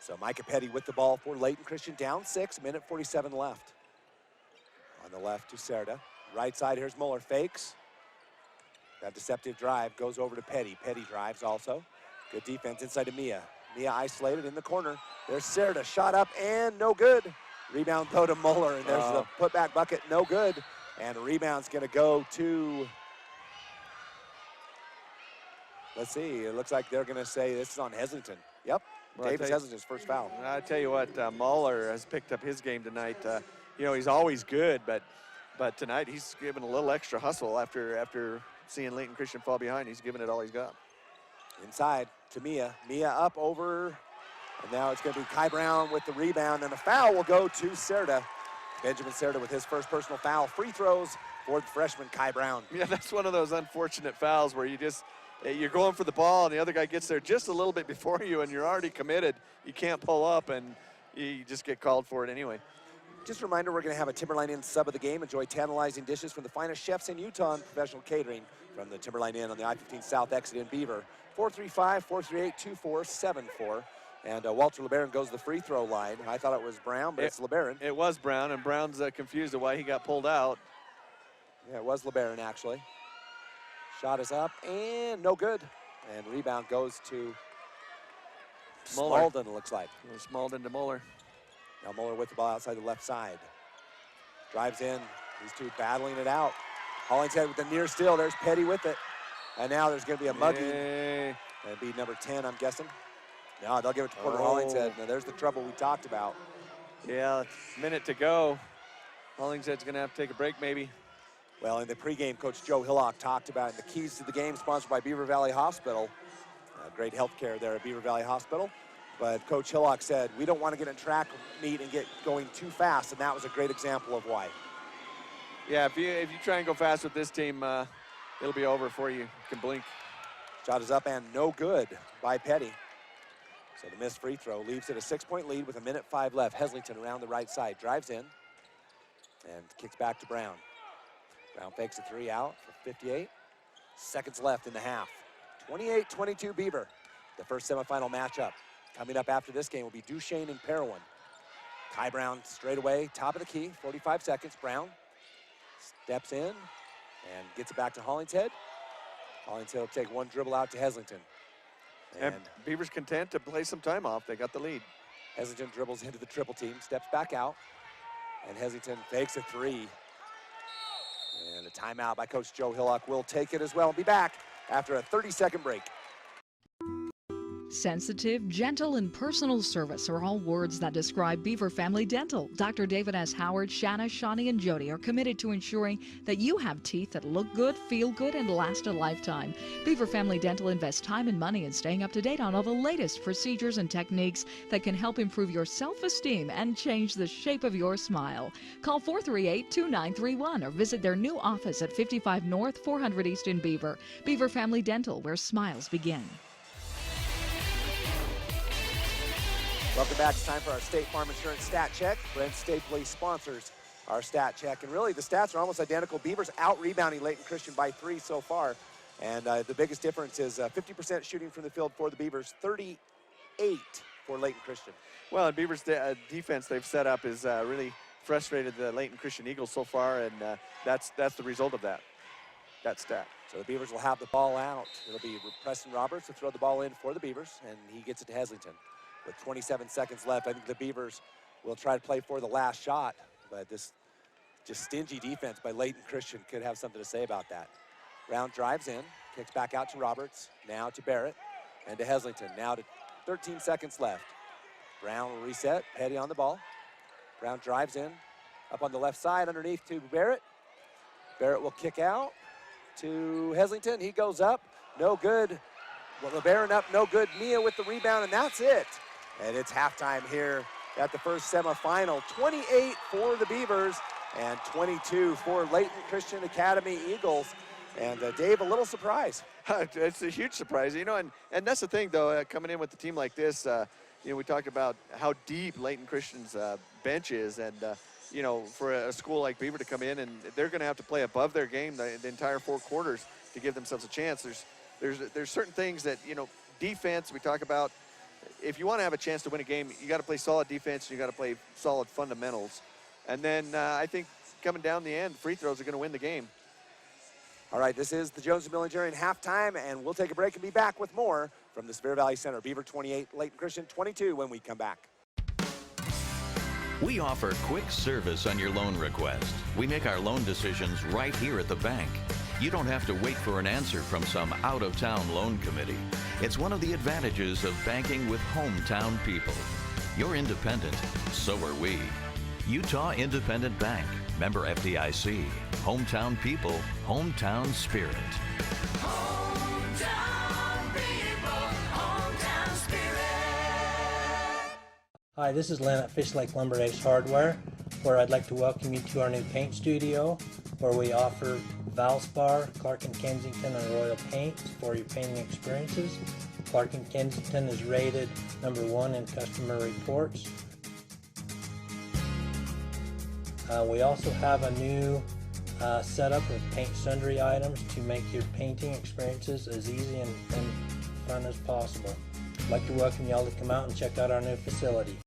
So Micah Petty with the ball for Layton Christian, down 6, minute 47 left. On the left to Serda. Right side, here's Muller, fakes. That deceptive drive goes over to Petty. Petty drives also. Good defense inside to Mia. Mia isolated in the corner. There's Serda, shot up and no good. Rebound though to Muller, and there's the putback bucket, no good. And the rebound's gonna go to, let's see, it looks like they're gonna say this is on Heslington. Yep, Well, Davis Heslington's first foul. I tell you what, Muller has picked up his game tonight. You know, he's always good, but tonight he's given a little extra hustle after seeing Layton Christian fall behind. He's giving it all he's got. Inside to Mia. Mia up over, and now it's going to be Kai Brown with the rebound, and the foul will go to Serda. Benjamin Serda with his first personal foul. Free throws for the freshman Kai Brown. Yeah, that's one of those unfortunate fouls where you're going for the ball and the other guy gets there just a little bit before you and you're already committed. You can't pull up and you just get called for it anyway. Just a reminder, we're going to have a Timberline Inn sub of the game. Enjoy tantalizing dishes from the finest chefs in Utah and professional catering from the Timberline Inn on the I-15 South exit in Beaver. 435-438-2474. And Walter LeBaron goes to the free throw line. I thought it was Brown, but it's LeBaron. It was Brown, and Brown's confused at why he got pulled out. Yeah, it was LeBaron, actually. Shot is up, and no good. And rebound goes to Muller. Smalden, it looks like. Smalden to Muller. Now Muller with the ball outside the left side. Drives in. These two battling it out. Hollingshead with the near steal. There's Petty with it. And now there's going to be a mugging. Yay. That'd be number 10, I'm guessing. No, they'll give it to Porter Hollingshead. Now there's the trouble we talked about. Yeah, minute to go. Hollingshead's going to have to take a break maybe. Well, in the pregame, Coach Joe Hillock talked about the keys to the game, sponsored by Beaver Valley Hospital. Great health care there at Beaver Valley Hospital. But Coach Hillock said, we don't want to get in track meet and get going too fast, and that was a great example of why. Yeah, if you try and go fast with this team, it'll be over for you. You can blink. Shot is up and no good by Petty. So the missed free throw leaves it a 6-point lead with 1:05 left. Heslington around the right side, drives in and kicks back to Brown. Brown fakes a three out for 58. Seconds left in the half. 28-22 Beaver. The first semifinal matchup. Coming up after this game will be Duchesne and Parowan. Kai Brown straight away, top of the key, 45 seconds. Brown steps in and gets it back to Hollingshead. Hollingshead will take one dribble out to Heslington. And Beaver's content to play some time off. They got the lead. Heslington dribbles into the triple team, steps back out, and Heslington fakes a three. And a timeout by Coach Joe Hillock will take it as well and be back after a 30-second break. Sensitive, gentle, and personal service are all words that describe Beaver Family Dental. Dr. David S. Howard, Shanna, Shawnee, and Jody are committed to ensuring that you have teeth that look good, feel good, and last a lifetime. Beaver Family Dental invests time and money in staying up to date on all the latest procedures and techniques that can help improve your self-esteem and change the shape of your smile. Call 438-2931 or visit their new office at 55 North, 400 East in Beaver. Beaver Family Dental, where smiles begin. Welcome back. It's time for our State Farm Insurance Stat Check. Brent Stapley sponsors our Stat Check. And really, the stats are almost identical. Beavers out-rebounding Layton Christian by 3 so far. And the biggest difference is 50% shooting from the field for the Beavers, 38 for Layton Christian. Well, and Beaver's defense they've set up is really frustrated the Layton Christian Eagles so far, and that's the result of that stat. So the Beavers will have the ball out. It'll be Preston Roberts to throw the ball in for the Beavers, and he gets it to Heslington. With 27 seconds left, I think the Beavers will try to play for the last shot, but this just stingy defense by Layton Christian could have something to say about that. Brown drives in, kicks back out to Roberts, now to Barrett, and to Heslington. Now to 13 seconds left. Brown will reset, Petty on the ball. Brown drives in, up on the left side, underneath to Barrett. Barrett will kick out to Heslington. He goes up, no good. Well, LeBaron up, no good. Mia with the rebound, and that's it. And it's halftime here at the first semifinal. 28 for the Beavers and 22 for Layton Christian Academy Eagles. And Dave, a little surprise. It's a huge surprise, you know, and that's the thing, though, coming in with a team like this, you know, we talked about how deep Layton Christian's bench is, and, you know, for a school like Beaver to come in, and they're going to have to play above their game the entire 4 quarters to give themselves a chance. There's certain things that, you know, defense, we talk about, if you want to have a chance to win a game, you got to play solid defense. You got to play solid fundamentals. And then I think coming down the end, free throws are going to win the game. All right, this is the Jones Mill Engineering halftime, and we'll take a break and be back with more from the Bear Valley Center. Beaver 28, Layton Christian 22 when we come back. We offer quick service on your loan request. We make our loan decisions right here at the bank. You don't have to wait for an answer from some out-of-town loan committee. It's one of the advantages of banking with hometown people. You're independent, so are we. Utah Independent Bank, member FDIC. Hometown people, hometown spirit. Hometown people, hometown spirit. Hi, this is Len at Fish Lake Lumber Ace Hardware, where I'd like to welcome you to our new paint studio, where we offer Valspar, Clark & Kensington, and Royal paints for your painting experiences. Clark & Kensington is rated #1 in customer reports. We also have a new setup of paint sundry items to make your painting experiences as easy and fun as possible. I'd like to welcome y'all to come out and check out our new facility.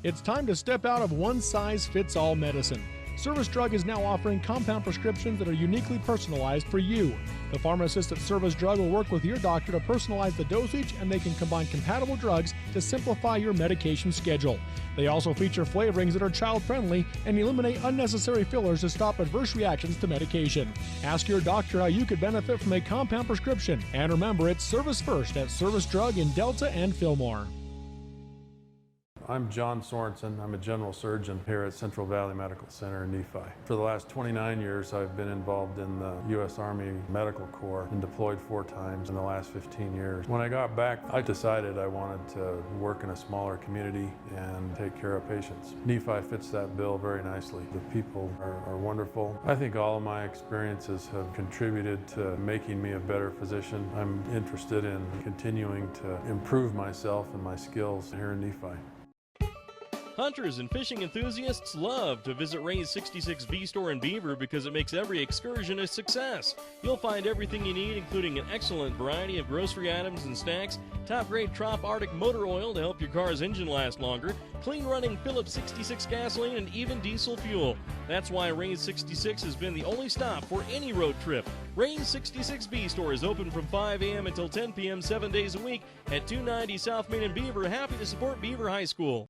It's time to step out of one-size-fits-all medicine. Service Drug is now offering compound prescriptions that are uniquely personalized for you. The pharmacist at Service Drug will work with your doctor to personalize the dosage, and they can combine compatible drugs to simplify your medication schedule. They also feature flavorings that are child-friendly and eliminate unnecessary fillers to stop adverse reactions to medication. Ask your doctor how you could benefit from a compound prescription. And remember, it's service first at Service Drug in Delta and Fillmore. I'm John Sorensen. I'm a general surgeon here at Central Valley Medical Center in Nephi. For the last 29 years, I've been involved in the U.S. Army Medical Corps and deployed 4 times in the last 15 years. When I got back, I decided I wanted to work in a smaller community and take care of patients. Nephi fits that bill very nicely. The people are wonderful. I think all of my experiences have contributed to making me a better physician. I'm interested in continuing to improve myself and my skills here in Nephi. Hunters and fishing enthusiasts love to visit Ray's 66V store in Beaver because it makes every excursion a success. You'll find everything you need, including an excellent variety of grocery items and snacks, top-grade Trop Arctic motor oil to help your car's engine last longer, clean-running Phillips 66 gasoline, and even diesel fuel. That's why Ray's 66 has been the only stop for any road trip. Ray's 66V store is open from 5 a.m. until 10 p.m. 7 days a week at 290 South Main in Beaver. Happy to support Beaver High School.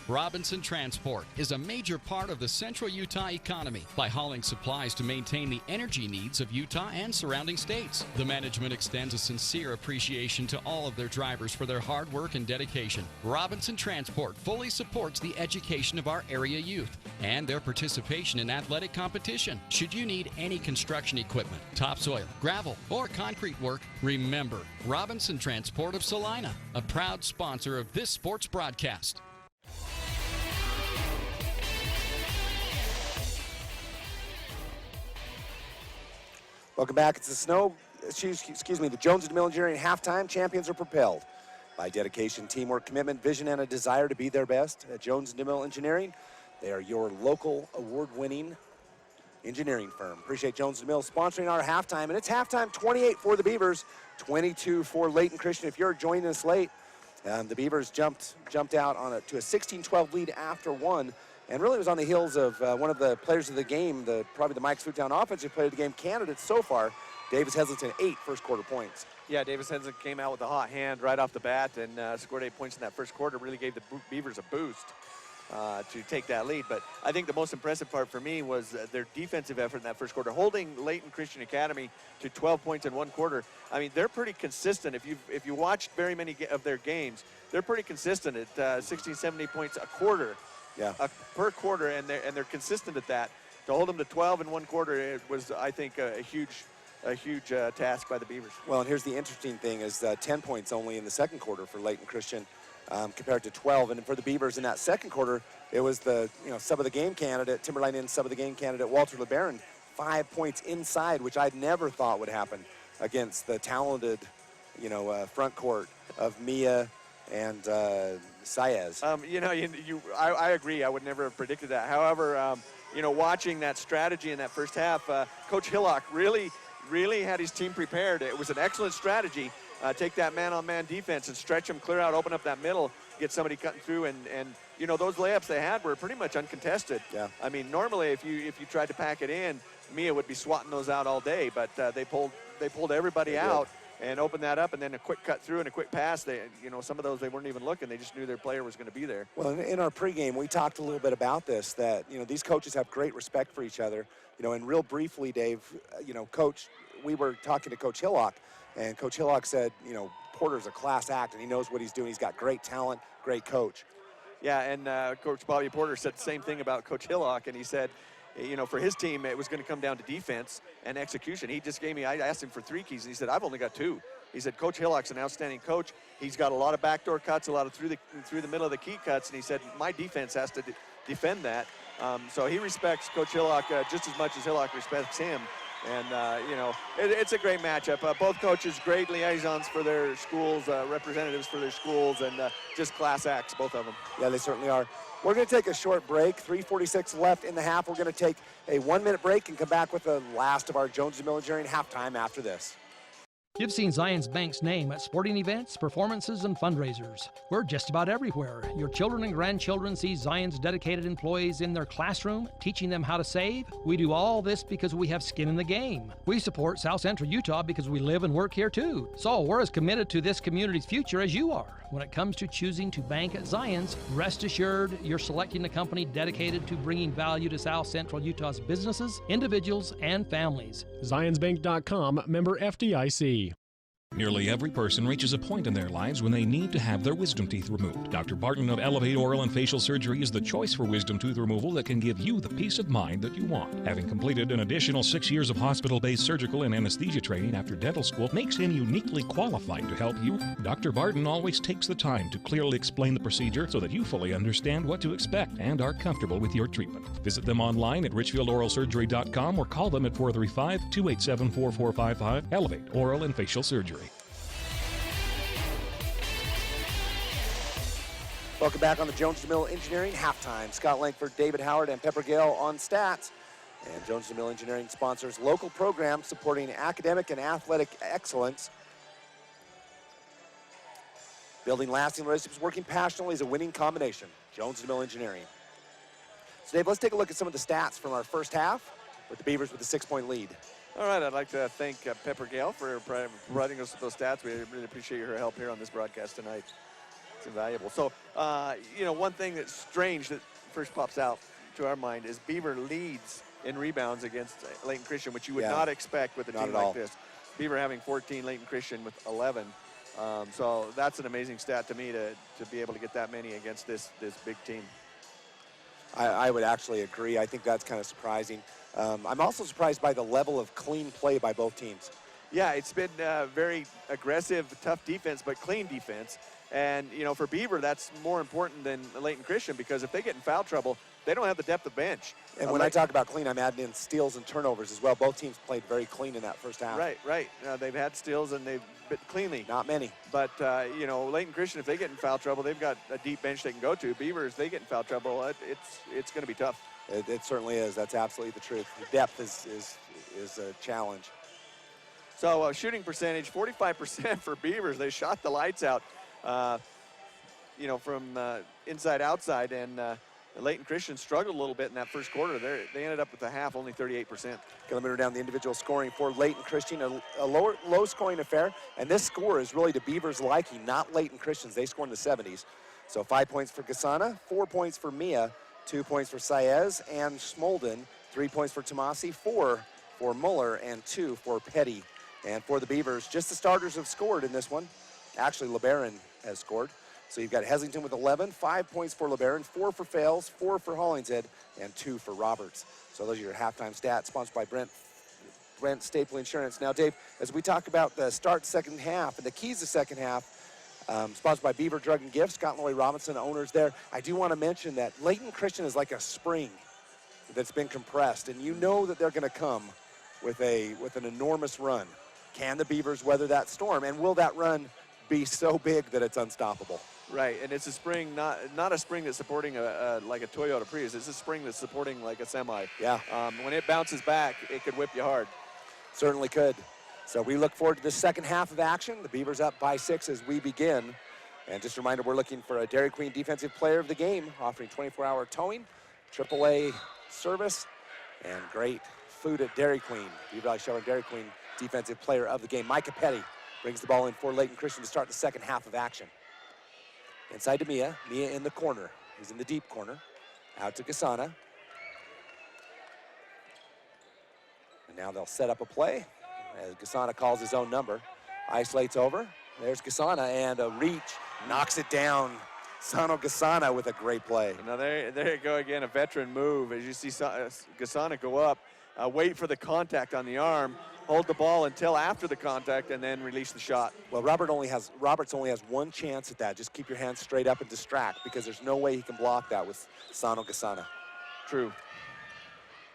Robinson Transport is a major part of the central Utah economy by hauling supplies to maintain the energy needs of Utah and surrounding states. The management extends a sincere appreciation to all of their drivers for their hard work and dedication. Robinson Transport fully supports the education of our area youth and their participation in athletic competition. Should you need any construction equipment, topsoil, gravel, or concrete work, remember Robinson Transport of Salina, a proud sponsor of this sports broadcast. Welcome back. It's the Jones Mill Engineering halftime. Champions are propelled by dedication, teamwork, commitment, vision, and a desire to be their best. At Jones Mill Engineering, they are your local award-winning engineering firm. Appreciate Jones Mill sponsoring our halftime, and it's halftime 28 for the Beavers, 22 for Layton Christian. If you're joining us late, the Beavers jumped out to a 16-12 lead after one. And really was on the heels of one of the players of the game, probably the Mike Foodtown offensive player of the game candidate so far, Davis Heslington, 8 first-quarter points. Yeah, Davis Heslington came out with a hot hand right off the bat and scored 8 points in that first quarter, really gave the Beavers a boost to take that lead. But I think the most impressive part for me was their defensive effort in that first quarter, holding Layton Christian Academy to 12 points in one quarter. I mean, they're pretty consistent. If you watched very many of their games, they're pretty consistent at 16, 17 points a quarter. Yeah. Per quarter, and they're consistent at that. To hold them to 12 in one quarter, it was, I think, a huge task by the Beavers. Well, and here's the interesting thing is 10 points only in the second quarter for Layton Christian compared to 12. And for the Beavers in that second quarter, it was the sub of the game candidate, Timberline in sub of the game candidate, Walter LeBaron, 5 points inside, which I'd never thought would happen against the talented, front court of Mia and Saez. I agree. I would never have predicted that. However, watching that strategy in that first half, Coach Hillock really had his team prepared. It was an excellent strategy. take that man-on-man defense and stretch them, clear out, open up that middle, get somebody cutting through, and you know, those layups they had were pretty much uncontested. Yeah. I mean, normally if you tried to pack it in, Mia would be swatting those out all day, but they pulled everybody out and opened that up, and then a quick cut through and a quick pass. They, you know, some of those they weren't even looking. They just knew their player was going to be there. Well, in our pregame, we talked a little bit about this, that, you know, these coaches have great respect for each other. You know, and real briefly, Dave, you know, Coach, we were talking to Coach Hillock, and Coach Hillock said, you know, Porter's a class act, and he knows what he's doing. He's got great talent, great coach. Yeah, and Coach Bobby Porter said the same thing about Coach Hillock, and he said, you know, for his team, it was going to come down to defense and execution. He just gave me, I asked him for 3 keys, and he said, I've only got 2. He said, Coach Hillock's an outstanding coach. He's got a lot of backdoor cuts, a lot of through the middle of the key cuts, and he said, my defense has to defend that. So he respects Coach Hillock just as much as Hillock respects him. And, you know, it's a great matchup. Both coaches, great liaisons for their schools, representatives for their schools, and just class acts, both of them. Yeah, they certainly are. We're going to take a short break. 3:46 left in the half. We're going to take a 1-minute break and come back with the last of our Jones DeMille Engineering halftime after this. You've seen Zions Bank's name at sporting events, performances, and fundraisers. We're just about everywhere. Your children and grandchildren see Zions dedicated employees in their classroom, teaching them how to save. We do all this because we have skin in the game. We support South Central Utah because we live and work here too. So we're as committed to this community's future as you are. When it comes to choosing to bank at Zions, rest assured you're selecting a company dedicated to bringing value to South Central Utah's businesses, individuals, and families. ZionsBank.com, member FDIC. Nearly every person reaches a point in their lives when they need to have their wisdom teeth removed. Dr. Barton of Elevate Oral and Facial Surgery is the choice for wisdom tooth removal that can give you the peace of mind that you want. Having completed an additional 6 years of hospital-based surgical and anesthesia training after dental school makes him uniquely qualified to help you. Dr. Barton always takes the time to clearly explain the procedure so that you fully understand what to expect and are comfortable with your treatment. Visit them online at richfieldoralsurgery.com or call them at 435-287-4455. Elevate Oral and Facial Surgery. Welcome back on the Jones DeMille Engineering halftime. Scott Langford, David Howard, and Pepper Gale on stats. And Jones DeMille Engineering sponsors local programs supporting academic and athletic excellence. Building lasting relationships, working passionately is a winning combination. Jones DeMille Engineering. So Dave, let's take a look at some of the stats from our first half with the Beavers with a 6-point lead. All right, I'd like to thank Pepper Gale for providing us with those stats. We really appreciate your help here on this broadcast tonight. It's invaluable. So, you know, one thing that's strange that first pops out to our mind is Beaver leads in rebounds against Layton Christian, which you would not expect with a team like this. Beaver having 14, Layton Christian with 11. So that's an amazing stat to me to be able to get that many against this big team. I would actually agree. I think that's kind of surprising. I'm also surprised by the level of clean play by both teams. Yeah, it's been very aggressive, tough defense, but clean defense. And, you know, for Beaver, that's more important than Layton Christian, because if they get in foul trouble, they don't have the depth of bench. And when I talk about clean, I'm adding in steals and turnovers as well. Both teams played very clean in that first half. Right. They've had steals and they've been cleanly. Not many. But, you know, Layton Christian, if they get in foul trouble, they've got a deep bench they can go to. Beaver, if they get in foul trouble, it's going to be tough. It certainly is. That's absolutely the truth. The depth is a challenge. So shooting percentage, 45% for Beavers. They shot the lights out, you know, from inside outside, and Layton Christian struggled a little bit in that first quarter. They ended up with a half, only 38%. Kilometer down the individual scoring for Layton Christian, a low scoring affair, and this score is really to Beavers' liking, not Layton Christian's. They scored in the 70s. So 5 points for Gasana, 4 points for Mia, 2 points for Saez and Smolden, 3 points for Tomasi, 4 for Muller, and 2 for Petty. And for the Beavers, just the starters have scored in this one. Actually, LeBaron has scored. So you've got Heslington with 11, 5 points for LeBaron, 4 for Fales, 4 for Hollingshead, and 2 for Roberts. So those are your halftime stats, sponsored by Brent Staple Insurance. Now, Dave, as we talk about the start second half and the keys to second half, sponsored by Beaver Drug and Gifts, Scott and Lori Robinson, owners there. I do want to mention that Layton Christian is like a spring that's been compressed, and you know that they're going to come with an enormous run. Can the Beavers weather that storm, and will that run be so big that it's unstoppable? Right, and it's a spring, not a spring that's supporting like a Toyota Prius. It's a spring that's supporting like a semi. Yeah. When it bounces back, it could whip you hard. Certainly could. So we look forward to the second half of action. The Beavers up by 6 as we begin. And just a reminder, we're looking for a Dairy Queen Defensive Player of the Game, offering 24-hour towing, AAA service, and great food at Dairy Queen. Beaver Valley Chevron Dairy Queen Defensive Player of the Game. Micah Petty brings the ball in for Layton Christian to start the second half of action. Inside to Mia. Mia in the corner. He's in the deep corner. Out to Gasana. And now they'll set up a play as Gasana calls his own number. Isolates over. There's Gasana, and a reach. Knocks it down. Sano Gasana with a great play. Now there you go again, a veteran move. As you see Gasana go up, wait for the contact on the arm, hold the ball until after the contact, and then release the shot. Well, Roberts only has one chance at that. Just keep your hands straight up and distract, because there's no way he can block that with Sano Gasana. True.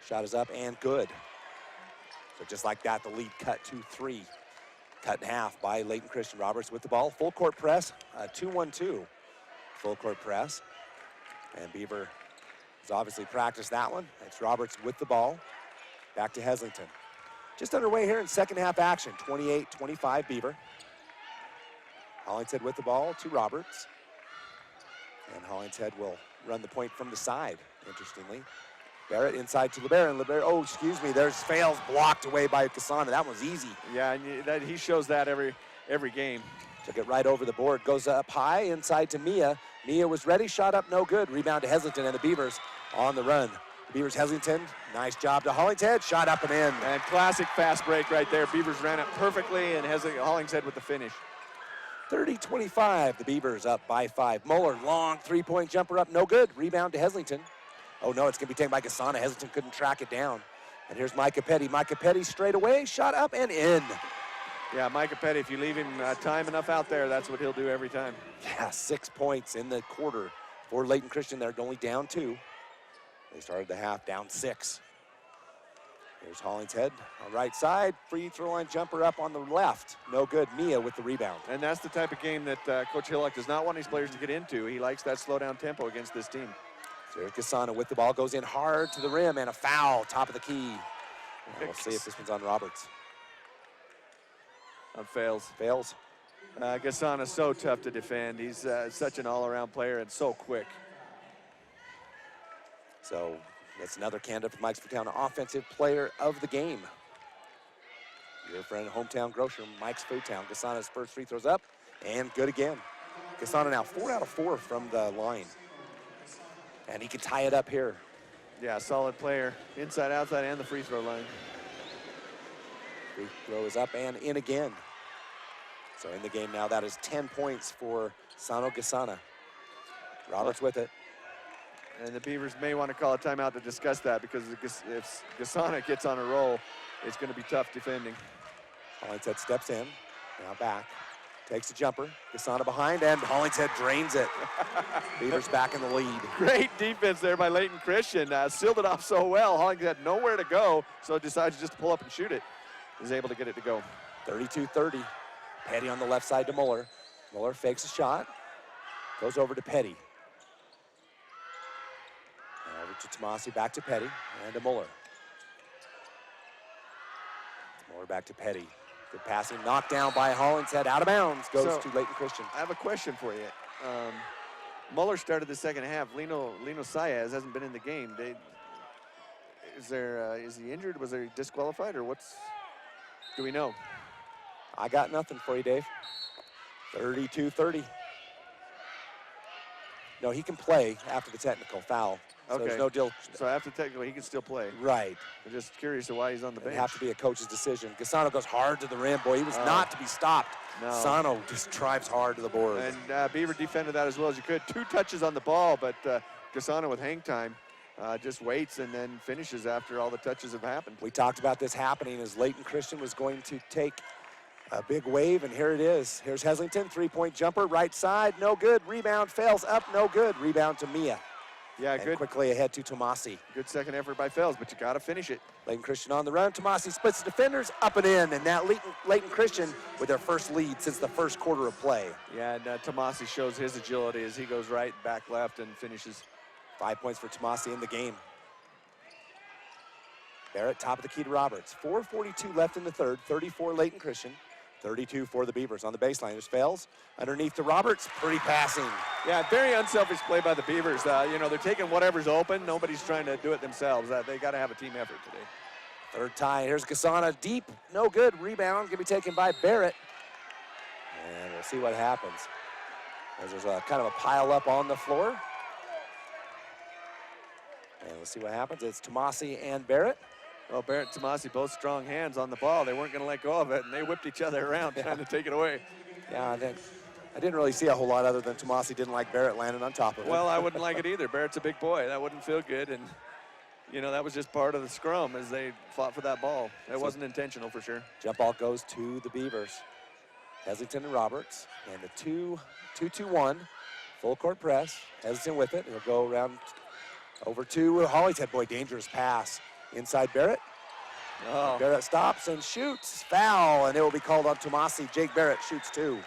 Shot is up and good. So just like that, the lead cut to 3. Cut in half by Layton Christian. Roberts with the ball. Full court press, 2-1-2. Full court press. And Beaver has obviously practiced that one. It's Roberts with the ball. Back to Heslington. Just underway here in second half action. 28-25 Beaver. Hollingshead with the ball to Roberts. And Hollingshead will run the point from the side, interestingly. Barrett inside to LeBaron. And LeBaron, oh, excuse me, there's fails blocked away by Kasana. That was easy. Yeah, and he shows that every game. Took it right over the board. Goes up high inside to Mia. Mia was ready, shot up, no good. Rebound to Heslington, and the Beavers on the run. The Beavers, Heslington, nice job to Hollingshead. Shot up and in. And classic fast break right there. Beavers ran it perfectly, and Hollingshead with the finish. 30-25, the Beavers up by 5. Muller, long three-point jumper up, no good. Rebound to Heslington. Oh no, it's gonna be taken by Gasana. Heslington couldn't track it down. And here's Micah Petty. Micah Petty straight away, shot up and in. Yeah, Micah Petty, if you leave him time enough out there, that's what he'll do every time. Yeah, 6 points in the quarter for Layton Christian. They're only down 2. They started the half down 6. Here's Hollingshead on right side. Free throw line jumper up on the left. No good. Mia with the rebound. And that's the type of game that Coach Hillock does not want his players to get into. He likes that slow down tempo against this team. So here's Gasana with the ball, goes in hard to the rim, and a foul, top of the key. And we'll see if this one's on Roberts. On fails. Fails. Gasana's so tough to defend. He's such an all-around player and so quick. So that's another candidate for Mike's Foodtown Offensive Player of the Game. Your friend, hometown grocer, Mike's Foodtown. Gasana's first free throws up, and good again. Gasana now 4 out of 4 from the line. And he can tie it up here. Yeah, solid player. Inside, outside, and the free throw line. Free throw is up and in again. So in the game now, that is 10 points for Sano Gasana. Roberts with it. And the Beavers may want to call a timeout to discuss that, because if Gasana gets on a roll, it's going to be tough defending. Hollingshead steps in, now back. Takes the jumper, Gasana behind, and Hollingshead drains it. Beavers back in the lead. Great defense there by Layton Christian. Sealed it off so well. Hollingshead had nowhere to go, so decides just to pull up and shoot it. Is able to get it to go. 32-30. Petty on the left side to Muller. Muller fakes a shot, goes over to Petty. Over to Tomasi, back to Petty, and to Muller. Muller back to Petty. Good passing, knocked down by Hollingshead, out of bounds, goes to Layton Christian. I have a question for you. Muller started the second half. Lino Saez hasn't been in the game. Is he injured? Was he disqualified, or do we know? I got nothing for you, Dave. 32-30. No, he can play after the technical foul. So okay. There's no deal. So after technical, he can still play. Right. I'm just curious of why he's on the bench. It'd have to be a coach's decision. Gasano goes hard to the rim. Boy, he was not to be stopped. No. Sano just drives hard to the board. And Beaver defended that as well as you could. 2 touches on the ball, but Gasano with hang time just waits and then finishes after all the touches have happened. We talked about this happening as Layton Christian was going to take a big wave, and here it is. Here's Heslington, 3-point jumper, right side, no good. Rebound, fails up, no good. Rebound to Mia. Yeah, and good. Quickly ahead to Tomasi. Good second effort by Fels, but you got to finish it. Layton Christian on the run. Tomasi splits the defenders, up and in, and now Layton Christian with their first lead since the first quarter of play. Yeah, and Tomasi shows his agility as he goes right, back left, and finishes. 5 points for Tomasi in the game. Barrett, top of the key to Roberts. 4:42 left in the third. 34 Layton Christian. 32 for the Beavers on the baseline. There's Fails underneath to Roberts. Pretty passing. Yeah, very unselfish play by the Beavers. You know, they're taking whatever's open. Nobody's trying to do it themselves. They got to have a team effort today. Third tie. Here's Gasana deep. No good. Rebound going to be taken by Barrett. And we'll see what happens. As there's a kind of a pile up on the floor. And we'll see what happens. It's Tomasi and Barrett. Well, Barrett and Tomasi, both strong hands on the ball. They weren't going to let go of it, and they whipped each other around trying to take it away. Yeah, I didn't really see a whole lot other than Tomasi didn't like Barrett landing on top of it. Well, I wouldn't like it either. Barrett's a big boy. That wouldn't feel good, and, you know, that was just part of the scrum as they fought for that ball. It wasn't intentional for sure. Jump ball goes to the Beavers. Heslington and Roberts, and the 2-2-1, full court press. Heslington with it. He'll go around over to Hollingshead. Boy, dangerous pass. Inside Barrett. Oh. Barrett stops and shoots. Foul, and it will be called on Tomasi. Jake Barrett shoots 2.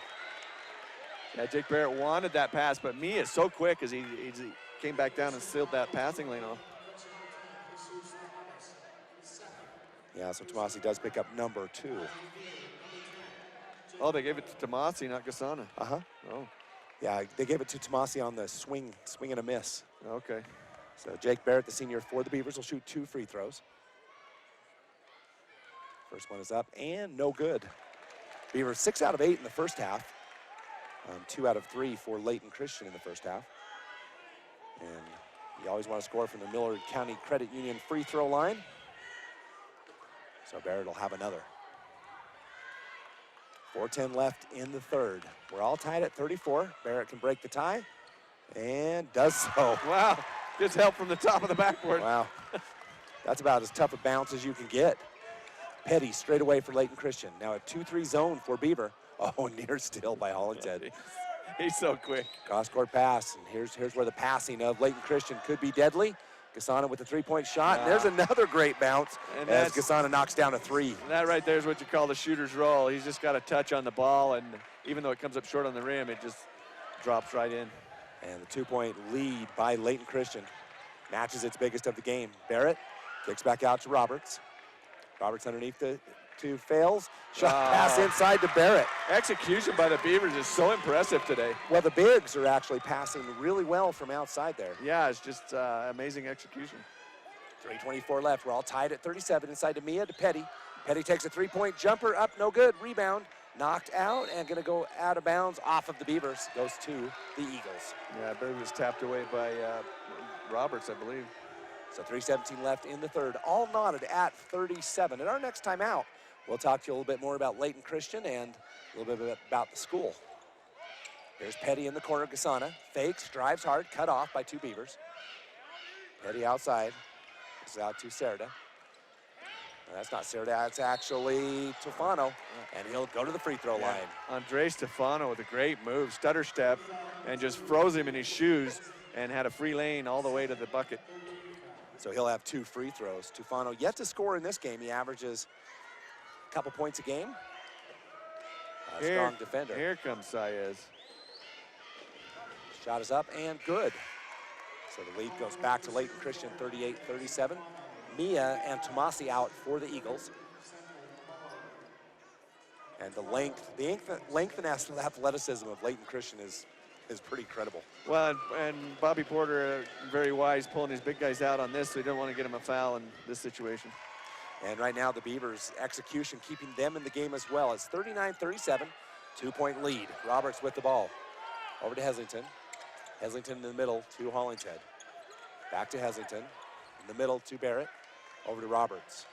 Yeah, Jake Barrett wanted that pass, but Mia is so quick as he came back down and sealed that passing lane off. Yeah, so Tomasi does pick up number 2. Oh, they gave it to Tomasi, not Gasana. Uh-huh. Oh. Yeah, they gave it to Tomasi on the swing and a miss. Okay. So Jake Barrett, the senior for the Beavers, will shoot 2 free throws. First one is up and no good. Beavers 6 out of 8 in the first half. 2 out of 3 for Layton Christian in the first half. And you always want to score from the Millard County Credit Union free throw line. So Barrett will have another. 4:10 left in the third. We're all tied at 34. Barrett can break the tie and does so. Wow. Gets help from the top of the backboard. Wow. That's about as tough a bounce as you can get. Petty straight away for Layton Christian. Now a 2-3 zone for Beaver. Oh, near still by Hollingshead. He's so quick. Cross-court pass, and here's where the passing of Layton Christian could be deadly. Gasana with a 3-point shot. And there's another great bounce as Gasana knocks down a 3. That right there is what you call the shooter's roll. He's just got a touch on the ball, and even though it comes up short on the rim, it just drops right in. And the 2-point lead by Layton Christian matches its biggest of the game. Barrett kicks back out to Roberts. Roberts underneath the 2 Fails. Shot pass inside to Barrett. Execution by the Beavers is so impressive today. Well, the bigs are actually passing really well from outside there. Yeah, it's just amazing execution. 3:24 left. We're all tied at 37. Inside to Mia to Petty. Petty takes a 3-point jumper up, no good. Rebound, knocked out, and going to go out of bounds off of the Beavers. Goes to the Eagles. Yeah, Beaver was tapped away by Roberts, I believe. So 3:17 left in the third. All knotted at 37. At our next time out, we'll talk to you a little bit more about Layton Christian and a little bit about the school. Here's Petty in the corner. Gasana fakes, drives hard, cut off by 2 Beavers. Petty outside. This is out to Serda. No, that's not Serda, that's actually Tufano. And he'll go to the free throw line. Andre Stefano with a great move, stutter step, and just froze him in his shoes and had a free lane all the way to the bucket. So he'll have 2 free throws. Tufano yet to score in this game. He averages a couple points a game. Strong defender. Here comes Saez. Shot is up and good. So the lead goes back to Layton Christian, 38-37. Mia and Tomasi out for the Eagles. And the length and athleticism of Layton Christian is pretty credible. Well, and Bobby Porter, very wise, pulling his big guys out on this, so he didn't want to get him a foul in this situation. And right now, the Beavers' execution keeping them in the game as well. It's 39-37, 2-point lead. Roberts with the ball. Over to Heslington. Heslington in the middle to Hollingshead. Back to Heslington. In the middle to Barrett. Over to Roberts.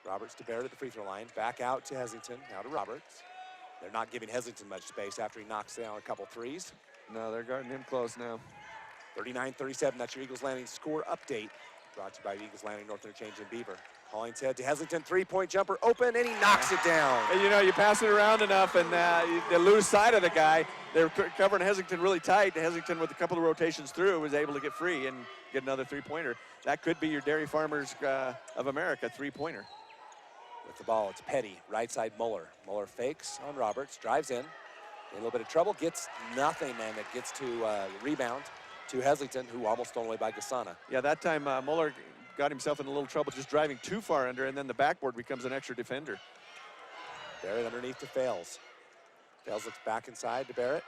Roberts to Barrett at the free throw line. Back out to Heslington. Now to Roberts. They're not giving Heslington much space after he knocks down a couple threes. No, they're guarding him close now. 39-37, that's your Eagles Landing score update. Brought to you by Eagles Landing North Interchange in Beaver. Hollingshead to Heslington, 3-point jumper open, and he knocks it down. And, you know, you pass it around enough, and they lose sight of the guy. They're covering Heslington really tight. Heslington, with a couple of rotations through, was able to get free and get another 3-pointer. That could be your Dairy Farmers of America 3-pointer. With the ball, it's Petty, right side Muller. Muller fakes on Roberts, drives in a little bit of trouble, gets nothing, and it gets to rebound to Heslington, who almost thrown away by Gasana. Yeah, that time Muller got himself in a little trouble just driving too far under, and then the backboard becomes an extra defender. Barrett underneath to Fales. Fales looks back inside to Barrett.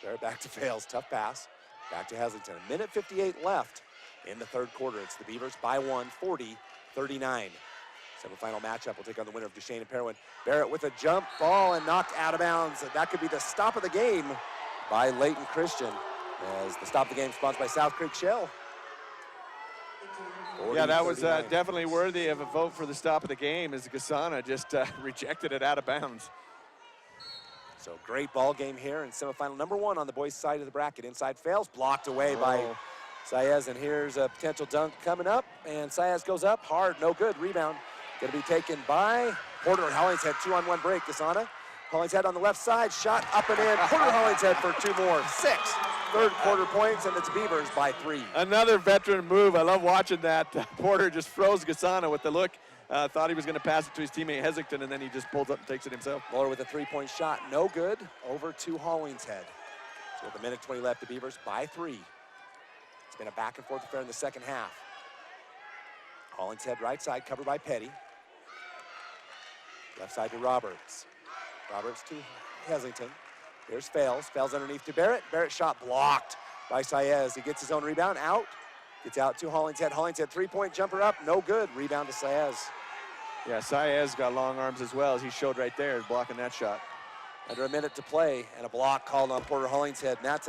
Barrett back to Fales, tough pass. Back to Heslington. 1:58 left in the third quarter. It's the Beavers by 1, 40-39. Semifinal matchup will take on the winner of Duchesne and Parowan. Barrett with a jump ball and knocked out of bounds. That could be the stop of the game by Layton Christian, as the stop of the game sponsored by South Creek Shell. Yeah, that was definitely worthy of a vote for the stop of the game, as Gasana just rejected it out of bounds. So great ball game here in semifinal number 1 on the boys' side of the bracket. Inside Fails, blocked away by Saez, and here's a potential dunk coming up, and Saez goes up hard, no good. Rebound going to be taken by Porter. Hollingshead, 2-on-1 break. Gasana, Hollingshead on the left side, shot up and in. Porter Hollingshead for 2 more, 6 third quarter points, and it's Beavers by 3. Another veteran move. I love watching that. Porter just froze Gasana with the look. Thought he was going to pass it to his teammate Heslington, and then he just pulls up and takes it himself. Muller with a 3-point shot, no good, over to Hollingshead. So with 1:20 left, the Beavers by 3. It's been a back and forth affair in the second half. Hollingshead right side, covered by Petty. Left side to Roberts. Roberts to Heslington. Here's Fales. Fales underneath to Barrett. Barrett shot blocked by Saez. He gets his own rebound, out. Gets out to Hollingshead. Hollingshead 3-point jumper up, no good. Rebound to Saez. Yeah, Saez got long arms as well, as he showed right there, blocking that shot. Under a minute to play, and a block called on Porter Hollingshead, and that's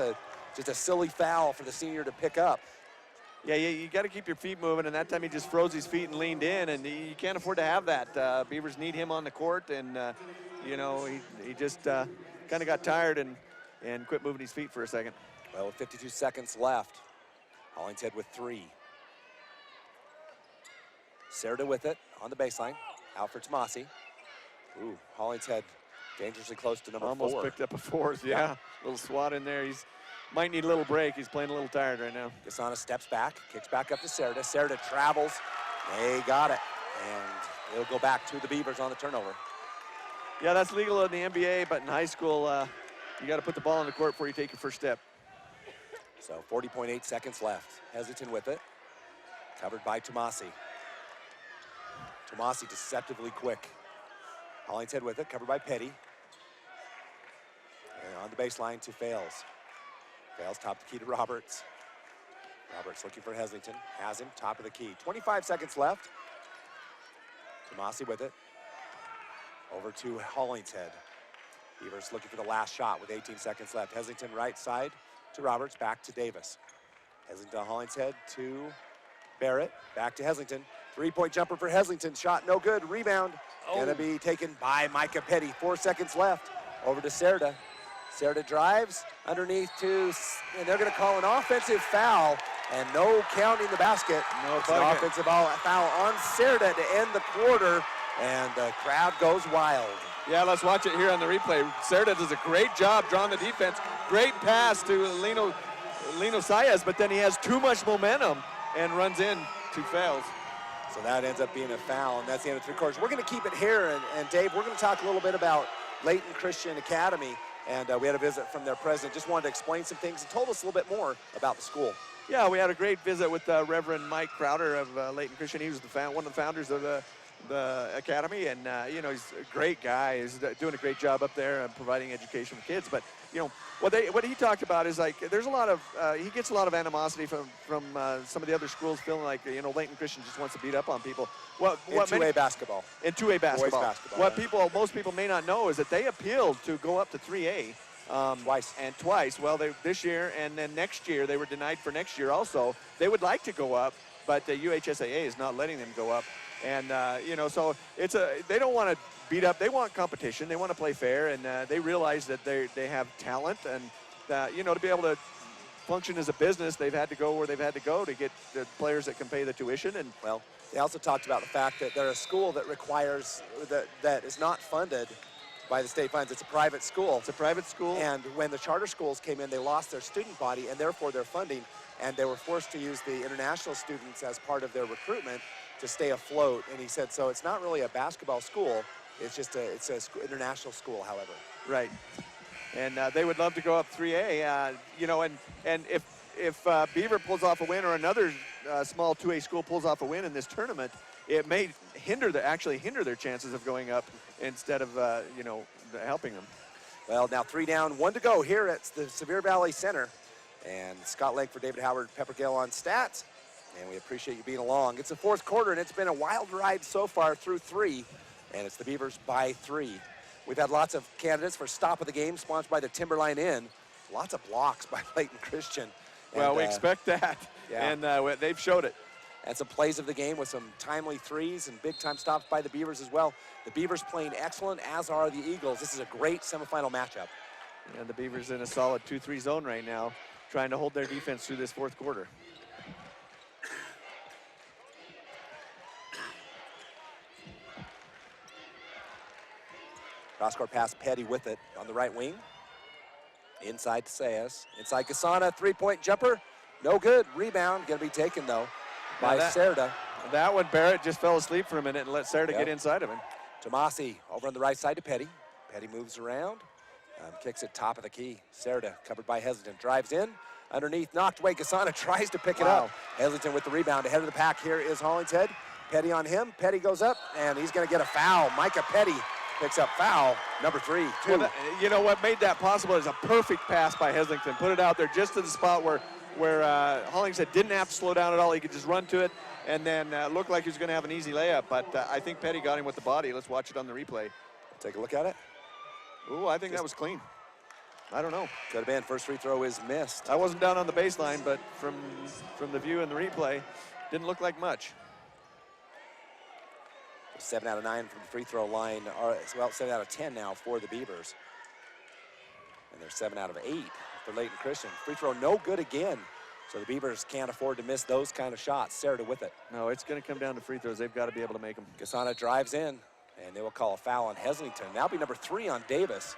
just a silly foul for the senior to pick up. Yeah, you got to keep your feet moving, and that time he just froze his feet and leaned in, and you can't afford to have that. Beavers need him on the court, and he just kind of got tired and quit moving his feet for a second. Well, with 52 seconds left, Hollingshead with 3. Serta with it on the baseline, out for Tomasi. Ooh, Hollingshead dangerously close to number 4. Almost picked up a 4th, yeah. Little swat in there. He's might need a little break. He's playing a little tired right now. Gasana steps back, kicks back up to Serta. Serta travels. They got it. And it'll go back to the Beavers on the turnover. Yeah, that's legal in the NBA, but in high school, you got to put the ball on the court before you take your first step. So 40.8 seconds left. Heslington with it. Covered by Tomasi. Tomasi deceptively quick. Hollingshead with it, covered by Petty. And on the baseline to Fales. Fales top the key to Roberts. Roberts looking for Heslington. Has him, top of the key. 25 seconds left. Tomasi with it. Over to Hollingshead. Beavers looking for the last shot with 18 seconds left. Heslington right side to Roberts, back to Davis. Heslington, Hollingshead to Barrett, back to Heslington. 3-point jumper for Heslington, shot no good, rebound. Gonna be taken by Micah Petty. 4 seconds left, over to Serta. Serta drives underneath to, and they're gonna call an offensive foul, and no counting the basket. No, it's an offensive foul on Serta to end the quarter, and the crowd goes wild. Yeah, let's watch it here on the replay. Serta does a great job drawing the defense. Great pass to Lino Saez, but then he has too much momentum and runs in to Fales. So that ends up being a foul, and that's the end of 3 quarters. We're going to keep it here, and Dave, we're going to talk a little bit about Layton Christian Academy, and we had a visit from their president. Just wanted to explain some things and told us a little bit more about the school. Yeah, we had a great visit with Reverend Mike Crowder of Layton Christian. He was one of the founders of the academy, and he's a great guy. He's doing a great job up there providing education for kids. But what he talked about is, like, there's a lot of he gets a lot of animosity from some of the other schools, feeling like Layton Christian just wants to beat up on people. In 2A basketball. In 2A basketball. Boys basketball. What most people may not know is that they appealed to go up to 3A. Twice. Well, this year and then next year, they were denied for next year also. They would like to go up, but the UHSAA is not letting them go up. And, so they don't want to beat up. They want competition. They want to play fair, and they realize that they have talent. And, to be able to function as a business, they've had to go where they've had to go to get the players that can pay the tuition. And well, they also talked about the fact that they're a school that requires, that is not funded by the state funds. It's a private school. It's a private school. And when the charter schools came in, they lost their student body and therefore their funding, and they were forced to use the international students as part of their recruitment to stay afloat. And he said, so it's not really a basketball school, it's just it's an international school, however. Right. And they would love to go up 3A, and if Beaver pulls off a win or another small 2A school pulls off a win in this tournament, it may actually hinder their chances of going up instead of, helping them. Well, now 3 down, 1 to go here at the Sevier Valley Center. And Scott Lake for David Howard, Pepper Gale on stats. And we appreciate you being along. It's the 4th quarter, and it's been a wild ride so far through 3. And it's the Beavers by 3. We've had lots of candidates for stop of the game, sponsored by the Timberline Inn. Lots of blocks by Layton Christian. Well, and, we expect that, yeah. and they've showed it. And some plays of the game with some timely threes and big-time stops by the Beavers as well. The Beavers playing excellent, as are the Eagles. This is a great semifinal matchup. And the Beavers in a solid 2-3 zone right now, trying to hold their defense through this 4th quarter. Cross-court pass, Petty with it on the right wing. Inside to Sayas. Inside Gasana, 3-point jumper. No good. Rebound, going to be taken, though, by Serda. That one, Barrett just fell asleep for a minute and let Serda get inside of him. Tomasi over on the right side to Petty. Petty moves around, kicks it top of the key. Serda covered by Heselton, drives in. Underneath, knocked away. Gasana tries to pick it up. Heselton with the rebound. Ahead of the pack here is Hollingshead. Petty on him. Petty goes up, and he's going to get a foul. Micah Petty picks up foul, number 3. Well, you know what made that possible is a perfect pass by Heselton. Put it out there just to the spot where Hollingshead didn't have to slow down at all. He could just run to it and then looked like he was going to have an easy layup. But I think Petty got him with the body. Let's watch it on the replay. Take a look at it. Ooh, I think that was clean. I don't know. Could have been. First free throw is missed. I wasn't down on the baseline, but from the view in the replay, didn't look like much. 7 out of 9 from the free throw line. Well, 7 out of 10 now for the Beavers. And they're 7 out of 8 for Layton Christian. Free throw no good again. So the Beavers can't afford to miss those kind of shots. Serda with it. No, it's going to come down to free throws. They've got to be able to make them. Gasana drives in, and they will call a foul on Heselton. That'll be number 3 on Davis.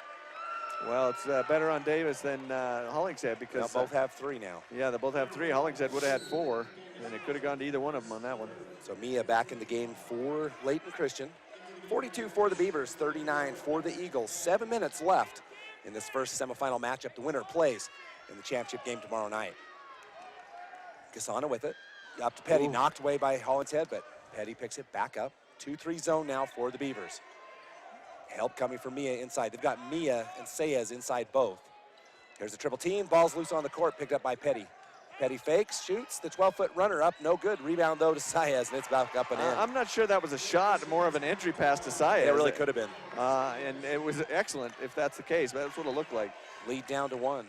Well, it's better on Davis than Hollingshead because they'll both have 3 now. Yeah, they both have 3. Hollingshead would have had 4, and it could have gone to either one of them on that one. So Mia back in the game for Layton Christian. 42 for the Beavers, 39 for the Eagles. 7 minutes left in this first semifinal matchup. The winner plays in the championship game tomorrow night. Gasana with it. Up to Petty, knocked away by Hollingshead, but Petty picks it back up. 2-3 zone now for the Beavers. Help coming from Mia inside. They've got Mia and Sayez inside both. Here's a triple team. Ball's loose on the court, picked up by Petty. Petty fakes, shoots, the 12-foot runner up, no good. Rebound, though, to Sayez, and it's back up and in. I'm not sure that was a shot, more of an entry pass to Sayez. It really could have been. And it was excellent if that's the case, but that's what it looked like. Lead down to 1.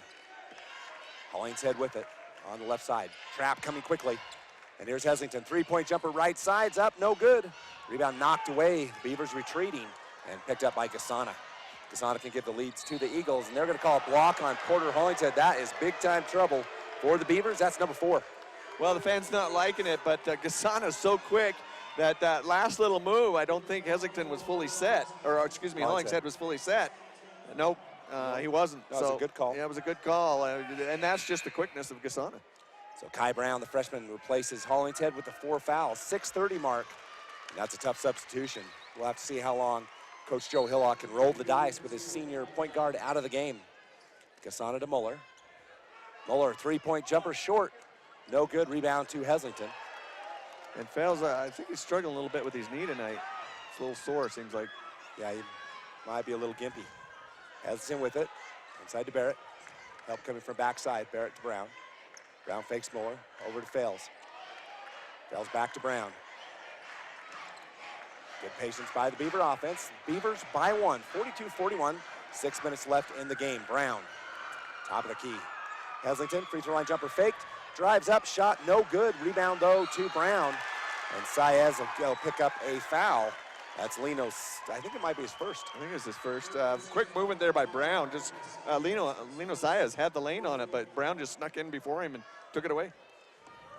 Hollingshead with it on the left side. Trap coming quickly. And here's Heselton. 3-point jumper right side's up, no good. Rebound knocked away. Beavers retreating and picked up by Gasana. Gasana can give the leads to the Eagles, and they're going to call a block on Porter Hollingshead. That is big-time trouble for the Beavers. That's number 4. Well, the fans not liking it, but Gasana's so quick that that last little move, I don't think Heselton was fully set, or excuse me, Hollingshead was fully set. Nope, he wasn't. That was a good call. Yeah, it was a good call, and that's just the quickness of Gasana. So Kai Brown, the freshman, replaces Hollingshead with the 4 fouls. 6:30 mark, and that's a tough substitution. We'll have to see how long Coach Joe Hillock can roll the dice with his senior point guard out of the game. Gasana to Muller. Muller, 3-point jumper short. No good. Rebound to Heselton. And Fales, I think he's struggling a little bit with his knee tonight. It's a little sore, it seems like. Yeah, he might be a little gimpy. Heselton with it. Inside to Barrett. Help coming from backside. Barrett to Brown. Brown fakes Muller. Over to Fales. Fales back to Brown. Good patience by the Beaver offense. Beavers by 1, 42-41. 6 minutes left in the game. Brown, top of the key. Heselton, free throw line jumper faked. Drives up, shot no good. Rebound, though, to Brown. And Sayez will pick up a foul. That's Lino's, I think it might be his first. I think it's his first. Quick movement there by Brown. Just Lino Sayez had the lane on it, but Brown just snuck in before him and took it away.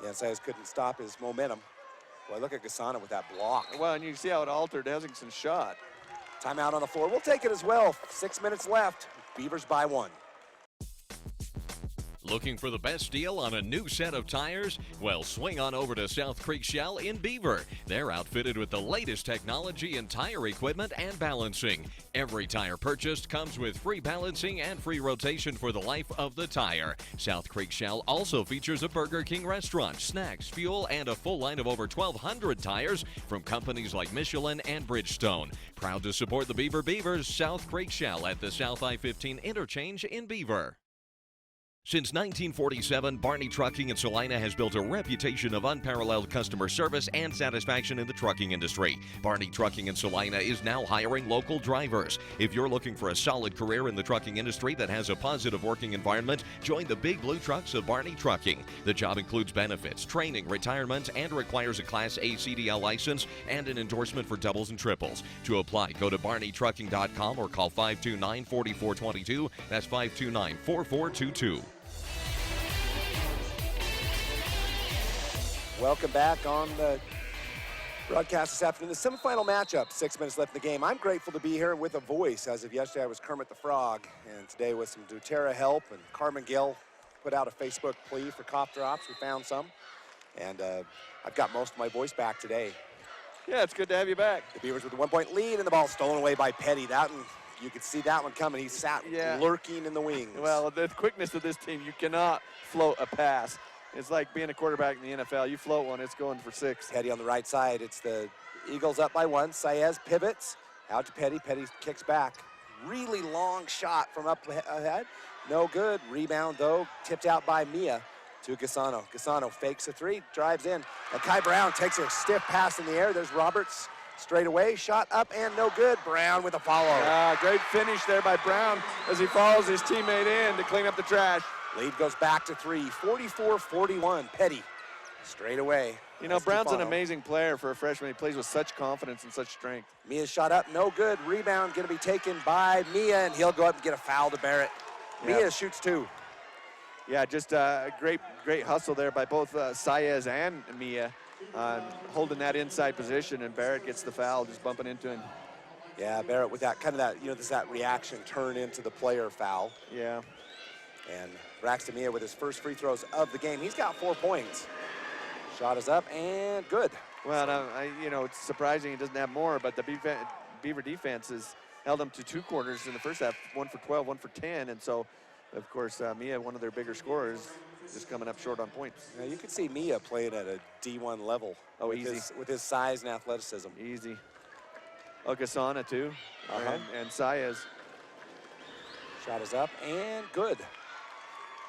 Yeah, Sayez couldn't stop his momentum. Boy, look at Gasana with that block. Well, and you see how it altered Heselton's shot. Timeout on the floor. We'll take it as well. 6 minutes left. Beavers by 1. Looking for the best deal on a new set of tires? Well, swing on over to South Creek Shell in Beaver. They're outfitted with the latest technology in tire equipment and balancing. Every tire purchased comes with free balancing and free rotation for the life of the tire. South Creek Shell also features a Burger King restaurant, snacks, fuel, and a full line of over 1,200 tires from companies like Michelin and Bridgestone. Proud to support the Beavers, South Creek Shell at the South I-15 interchange in Beaver. Since 1947, Barney Trucking in Salina has built a reputation of unparalleled customer service and satisfaction in the trucking industry. Barney Trucking in Salina is now hiring local drivers. If you're looking for a solid career in the trucking industry that has a positive working environment, join the big blue trucks of Barney Trucking. The job includes benefits, training, retirement, and requires a Class A CDL license and an endorsement for doubles and triples. To apply, go to barneytrucking.com or call 529-4422. That's 529-4422. Welcome back on the broadcast this afternoon. The semifinal matchup, 6 minutes left in the game. I'm grateful to be here with a voice. As of yesterday, I was Kermit the Frog, and today with some doTERRA help, and Carmen Gill put out a Facebook plea for cough drops. We found some, and I've got most of my voice back today. Yeah, it's good to have you back. The Beavers with a 1-point lead, and the ball stolen away by Petty. That one, you could see that one coming. He sat lurking in the wings. Well, the quickness of this team, you cannot float a pass. It's like being a quarterback in the NFL. You float one, it's going for 6. Petty on the right side. It's the Eagles up by 1. Saez pivots out to Petty. Petty kicks back. Really long shot from up ahead. No good. Rebound, though, tipped out by Mia to Gasano. Gasano fakes a 3, drives in. And Kai Brown takes a stiff pass in the air. There's Roberts straight away. Shot up and no good. Brown with a follow. Great finish there by Brown as he follows his teammate in to clean up the trash. Lead goes back to 3, 44-41. Petty straight away. You know, Brown's an amazing player for a freshman. He plays with such confidence and such strength. Mia's shot up, no good. Rebound going to be taken by Mia, and he'll go up and get a foul to Barrett. Mia shoots 2. Yeah, just a great hustle there by both Saez and Mia, holding that inside position, and Barrett gets the foul, just bumping into him. Yeah, Barrett with that reaction turn into the player foul. Yeah. And Braxton Mia with his first free throws of the game. He's got 4 points. Shot is up and good. Well, it's surprising he doesn't have more, but the Beaver defense has held him to 2 quarters in the first half, 1 for 12, 1 for 10, and so, of course, Mia, one of their bigger scorers, is coming up short on points. Now, you can see Mia playing at a D1 level. Oh, easy. With his size and athleticism. Easy. Gasana, too, and Saez. Shot is up and good.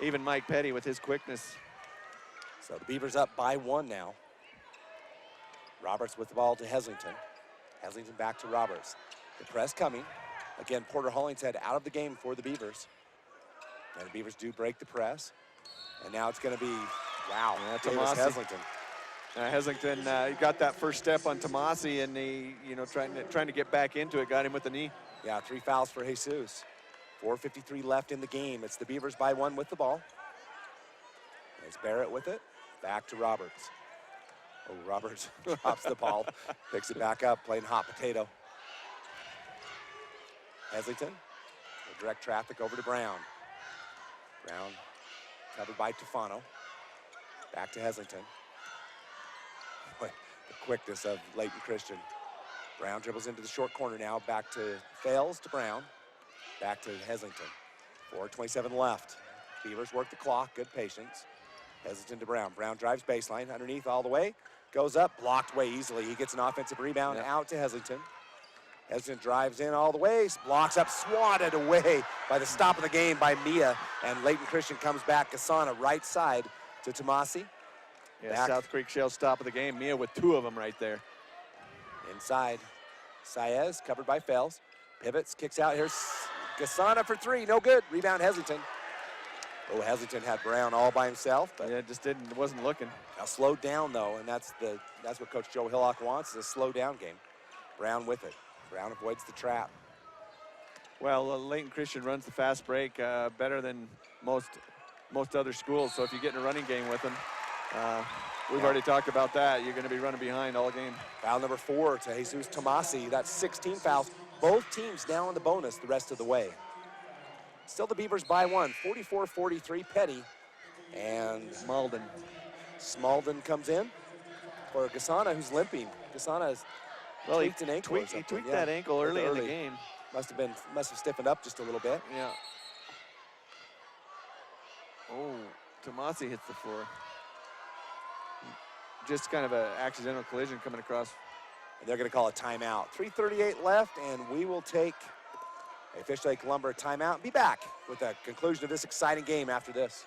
Even Mike Petty with his quickness. So the Beavers up by 1 now. Roberts with the ball to Heslington. Heslington back to Roberts. The press coming. Again, Porter Hollingshead out of the game for the Beavers. And the Beavers do break the press. And now it's going to be, wow, Tomasi. Heslington. Heslington got that first step on Tomasi, and he, trying to get back into it, got him with the knee. Yeah, 3 fouls for Jesus. 4:53 left in the game. It's the Beavers by 1 with the ball. It's Barrett with it. Back to Roberts. Oh, Roberts drops the ball. Picks it back up, playing hot potato. Heslington will direct traffic over to Brown. Brown covered by Tufano. Back to Heslington. Boy, the quickness of Layton Christian. Brown dribbles into the short corner now. Back to Fales to Brown. Back to Heslington. 4:27 left. Beavers work the clock. Good patience. Heslington to Brown. Brown drives baseline. Underneath all the way. Goes up. Blocked away easily. He gets an offensive rebound out to Heslington. Heslington drives in all the way. Blocks up. Swatted away by the stop of the game by Mia. And Layton Christian comes back. Gasana right side to Tomasi. Yeah, South Creek Shell stop of the game. Mia with 2 of them right there. Inside. Saez covered by Fales. Pivots. Kicks out. Here's Gasana for 3, no good. Rebound Heslington. Oh, Heslington had Brown all by himself, but wasn't looking. Now slowed down though, and that's what Coach Joe Hillock wants, is a slow down game. Brown with it. Brown avoids the trap. Well, Layton Christian runs the fast break better than most other schools. So if you get in a running game with them, we've already talked about that. You're going to be running behind all game. Foul number 4 to Jesus Tomasi. That's 16 fouls. Both teams now in the bonus the rest of the way. Still the Beavers by 1, 44-43. Petty And Smalden comes in for Gasana, who's limping. Gasana has tweaked an ankle. He tweaked that ankle early in the game. Must have stiffened up just a little bit. Yeah. Oh, Tomasi hits the floor. Just kind of an accidental collision coming across. And they're going to call a timeout. 3:38 left, and we will take a Fish Lake Lumber timeout and be back with the conclusion of this exciting game after this.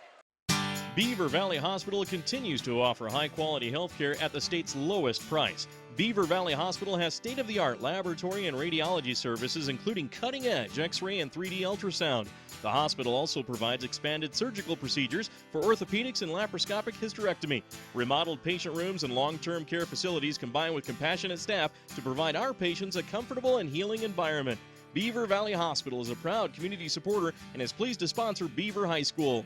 Beaver Valley Hospital continues to offer high-quality health care at the state's lowest price. Beaver Valley Hospital has state-of-the-art laboratory and radiology services, including cutting-edge X-ray and 3D ultrasound. The hospital also provides expanded surgical procedures for orthopedics and laparoscopic hysterectomy. Remodeled patient rooms and long-term care facilities combine with compassionate staff to provide our patients a comfortable and healing environment. Beaver Valley Hospital is a proud community supporter and is pleased to sponsor Beaver High School.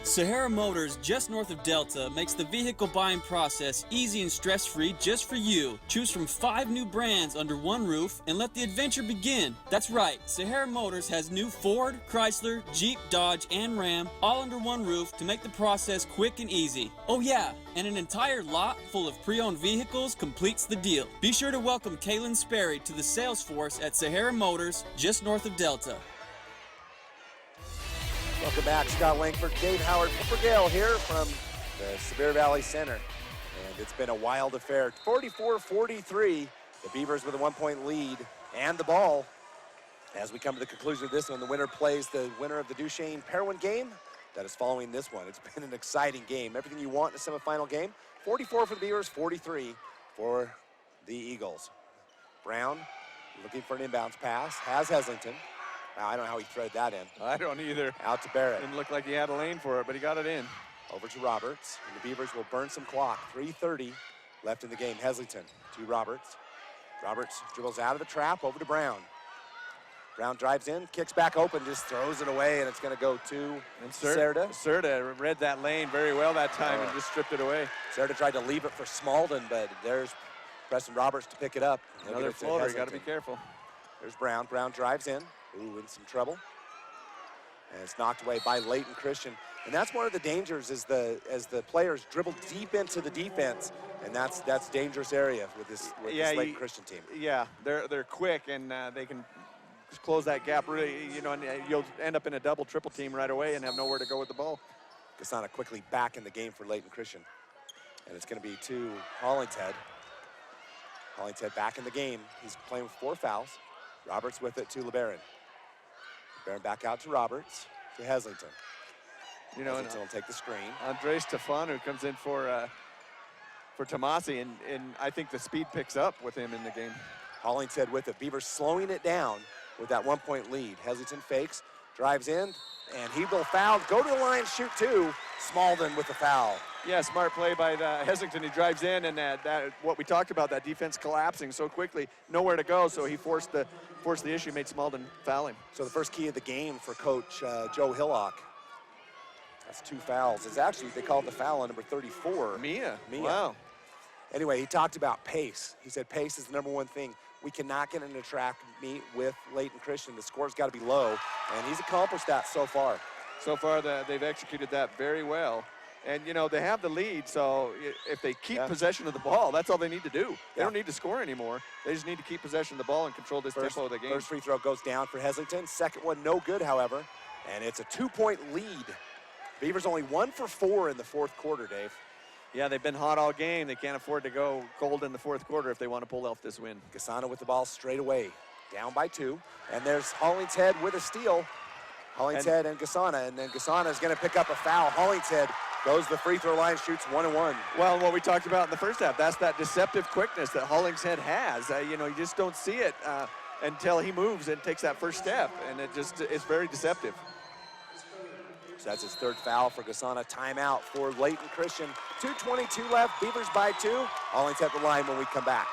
Sahara Motors, just north of Delta, makes the vehicle buying process easy and stress-free just for you. Choose from 5 new brands under one roof and let the adventure begin. That's right, Sahara Motors has new Ford, Chrysler, Jeep, Dodge, and Ram all under one roof to make the process quick and easy. Oh yeah, and an entire lot full of pre-owned vehicles completes the deal. Be sure to welcome Kaylin Sperry to the sales force at Sahara Motors, just north of Delta. Welcome back, Scott Langford, Dave Howard, Cooper Gale here from the Sevier Valley Center. And it's been a wild affair. 44-43, the Beavers with a 1-point lead and the ball. As we come to the conclusion of this one, the winner plays the winner of the Duchesne-Perwin game that is following this one. It's been an exciting game. Everything you want in a semifinal game. 44 for the Beavers, 43 for the Eagles. Brown looking for an inbounds pass, has Heslington. Now, I don't know how he threaded that in. I don't either. Out to Barrett. Didn't look like he had a lane for it, but he got it in. Over to Roberts, and the Beavers will burn some clock. 3:30 left in the game. Heslington to Roberts. Roberts dribbles out of the trap, over to Brown. Brown drives in, kicks back open, just throws it away, and it's going to go to Serta. Serta read that lane very well that time and just stripped it away. Serta tried to leave it for Smalden, but there's Preston Roberts to pick it up. Another floater, you got to be careful. There's Brown. Brown drives in. Ooh, in some trouble. And it's knocked away by Layton Christian. And that's one of the dangers is as the players dribble deep into the defense, and that's dangerous area with this Layton Christian team. Yeah, they're quick and they can close that gap really, and you'll end up in a double, triple team right away and have nowhere to go with the ball. Gasana quickly back in the game for Layton Christian. And it's going to be to Hollingshead. Hollingshead back in the game. He's playing with 4 fouls. Roberts with it to LeBaron. LeBaron back out to Roberts, to Heslington. Heslington will take the screen. Andre Stefano comes in for Tomasi, and I think the speed picks up with him in the game. Hollingshead with it. Beavers slowing it down with that 1-point lead. Heslington fakes, drives in, and he will foul. Go to the line, shoot 2. Smalden with the foul. Yeah, smart play by Heslington. He drives in, and that what we talked about, that defense collapsing so quickly, nowhere to go. So he forced the issue, made Smalden foul him. So the first key of the game for Coach Joe Hillock. That's 2 fouls. It's actually, they called the foul on number 34. Mia. Wow. Anyway, he talked about pace. He said pace is the #1 thing. We cannot get into track meet with Layton Christian. The score's got to be low, and he's accomplished that so far. So far, they've executed that very well. And, they have the lead, so if they keep possession of the ball, that's all they need to do. They don't need to score anymore. They just need to keep possession of the ball and control this tempo of the game. First free throw goes down for Heslington. Second one, no good, however. And it's a 2-point lead. Beavers only 1 for 4 in the 4th quarter, Dave. Yeah, they've been hot all game. They can't afford to go cold in the 4th quarter if they want to pull off this win. Gasana with the ball straight away, down by 2. And there's Hollingshead with a steal. Hollingshead and Gasana, and then Gasana is going to pick up a foul. Hollingshead goes to the free throw line, shoots 1 and 1. Well, what we talked about in the first half, that's that deceptive quickness that Hollingshead has. You just don't see it until he moves and takes that first step, and it's very deceptive. So that's his 3rd foul for Gasana. Timeout for Layton Christian. 2:22 left, Beavers by 2. Hollingshead at the line when we come back.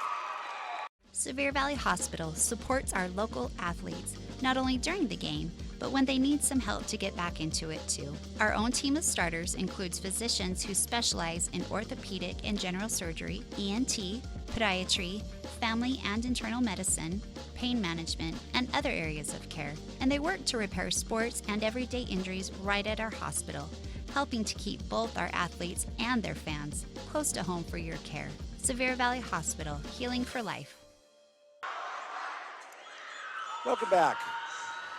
Sevier Valley Hospital supports our local athletes, not only during the game, but when they need some help to get back into it too. Our own team of starters includes physicians who specialize in orthopedic and general surgery, ENT, podiatry, family and internal medicine, pain management, and other areas of care. And they work to repair sports and everyday injuries right at our hospital, helping to keep both our athletes and their fans close to home for your care. Sevier Valley Hospital, healing for life. Welcome back.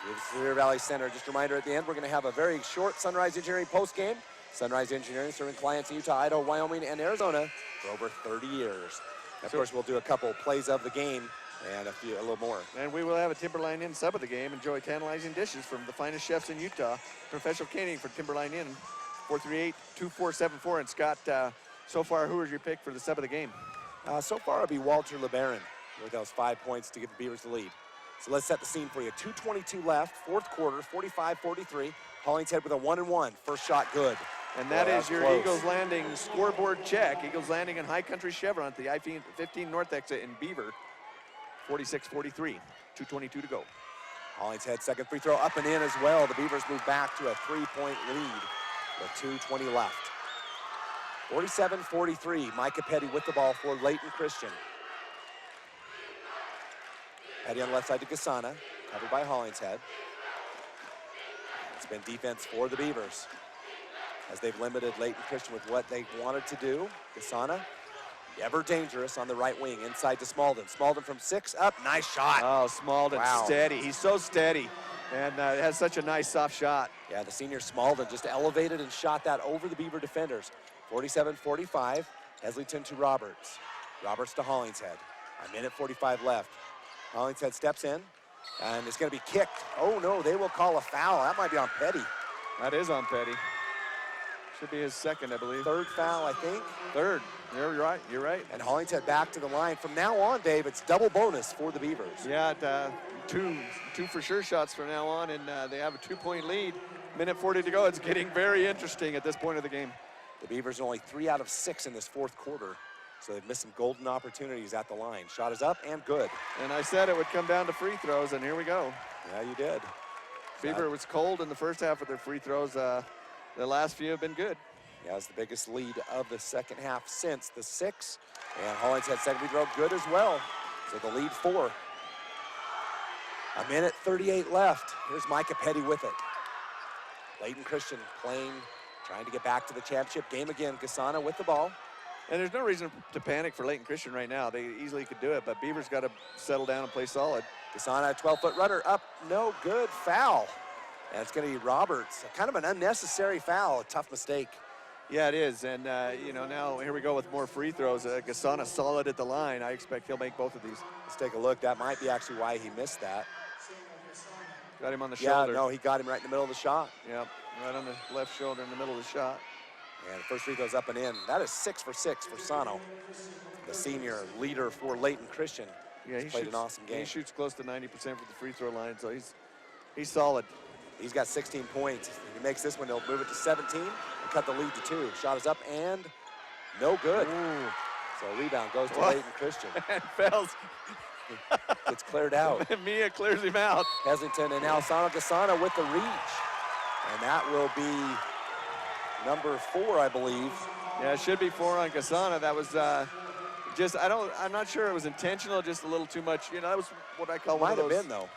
With Sevier Valley Center. Just a reminder at the end, we're going to have a very short Sunrise Engineering post-game. Sunrise Engineering serving clients in Utah, Idaho, Wyoming, and Arizona for over 30 years. And of course, we'll do a couple plays of the game and a little more. And we will have a Timberline Inn sub of the game. Enjoy tantalizing dishes from the finest chefs in Utah. Professional catering for Timberline Inn, 438-2474. And Scott, so far, who is your pick for the sub of the game? So far, it'll be Walter LeBaron with those 5 points to give the Beavers the lead. So let's set the scene for you. 2:22 left, fourth quarter, 45-43. Hollingshead with a 1-and-1. First shot good. And that is your close. Eagles Landing scoreboard check. Eagles Landing and High Country Chevron at the I-15 North exit in Beaver. 46-43, 2:22 to go. Hollingshead second free throw up and in as well. The Beavers move back to a 3-point lead with 2:20 left. 47-43, Micah Petty with the ball for Layton Christian. Petty on the left side to Gasana, covered by Hollingshead. It's been defense for the Beavers as they've limited Layton Christian with what they wanted to do. Gasana, ever dangerous on the right wing, inside to Smalden. Smalden from 6 up, nice shot. Oh, Smalden, Wow. steady. He's so steady and has such a nice soft shot. Yeah, the senior Smalden just elevated and shot that over the Beaver defenders. 47-45, Heslington to Roberts. Roberts to Hollingshead. A minute 45 left. Hollingshead steps in, and it's going to be kicked. Oh, no, they will call a foul. That might be on Petty. That is on Petty. Should be his second, I believe. Third foul, I think. Third. You're right. You're right. And Hollingshead back to the line. From now on, Dave, it's double bonus for the Beavers. Yeah, two for sure shots from now on, and they have a 2-point lead. Minute 40 to go. It's getting very interesting at this point of the game. The Beavers are only 3 out of 6 in this fourth quarter, so they've missed some golden opportunities at the line. Shot is up and good. And I said it would come down to free throws, and here we go. Yeah, you did. Beaver was cold in the first half of their free throws. The last few have been good. Yeah, it's the biggest lead of the second half since the 6. And Hollingshead second free throw good as well. So the lead 4. A minute 38 left. Here's Micah Petty with it. Layton Christian playing, trying to get back to the championship game again. Gasana with the ball. And there's no reason to panic for Layton Christian right now. They easily could do it, but Beaver's got to settle down and play solid. Gasana, a 12-foot runner up, no good, foul. And it's going to be Roberts. Kind of an unnecessary foul, a tough mistake. Yeah, it is, and now here we go with more free throws. Gasana solid at the line. I expect he'll make both of these. Let's take a look. That might be actually why he missed that. Got him on the shoulder. Yeah, no, he got him right in the middle of the shot. Yep, right on the left shoulder in the middle of the shot. And the first free throws up and in. That is 6 for 6 for Sano, the senior leader for Layton Christian. Yeah, he played an awesome game. He shoots close to 90% for the free throw line, so he's solid. He's got 16 points. If he makes this one, he'll move it to 17 and cut the lead to 2. Shot is up and no good. Ooh. So rebound goes to Layton Christian. And Fells. It's cleared out. Mia clears him out. Heslington and now Sano Gasana with the reach. And that will be number 4, I believe. Yeah, it should be 4 on Gasana. That was I'm not sure it was intentional, just a little too much. That was what I call one of those. Might have been, though.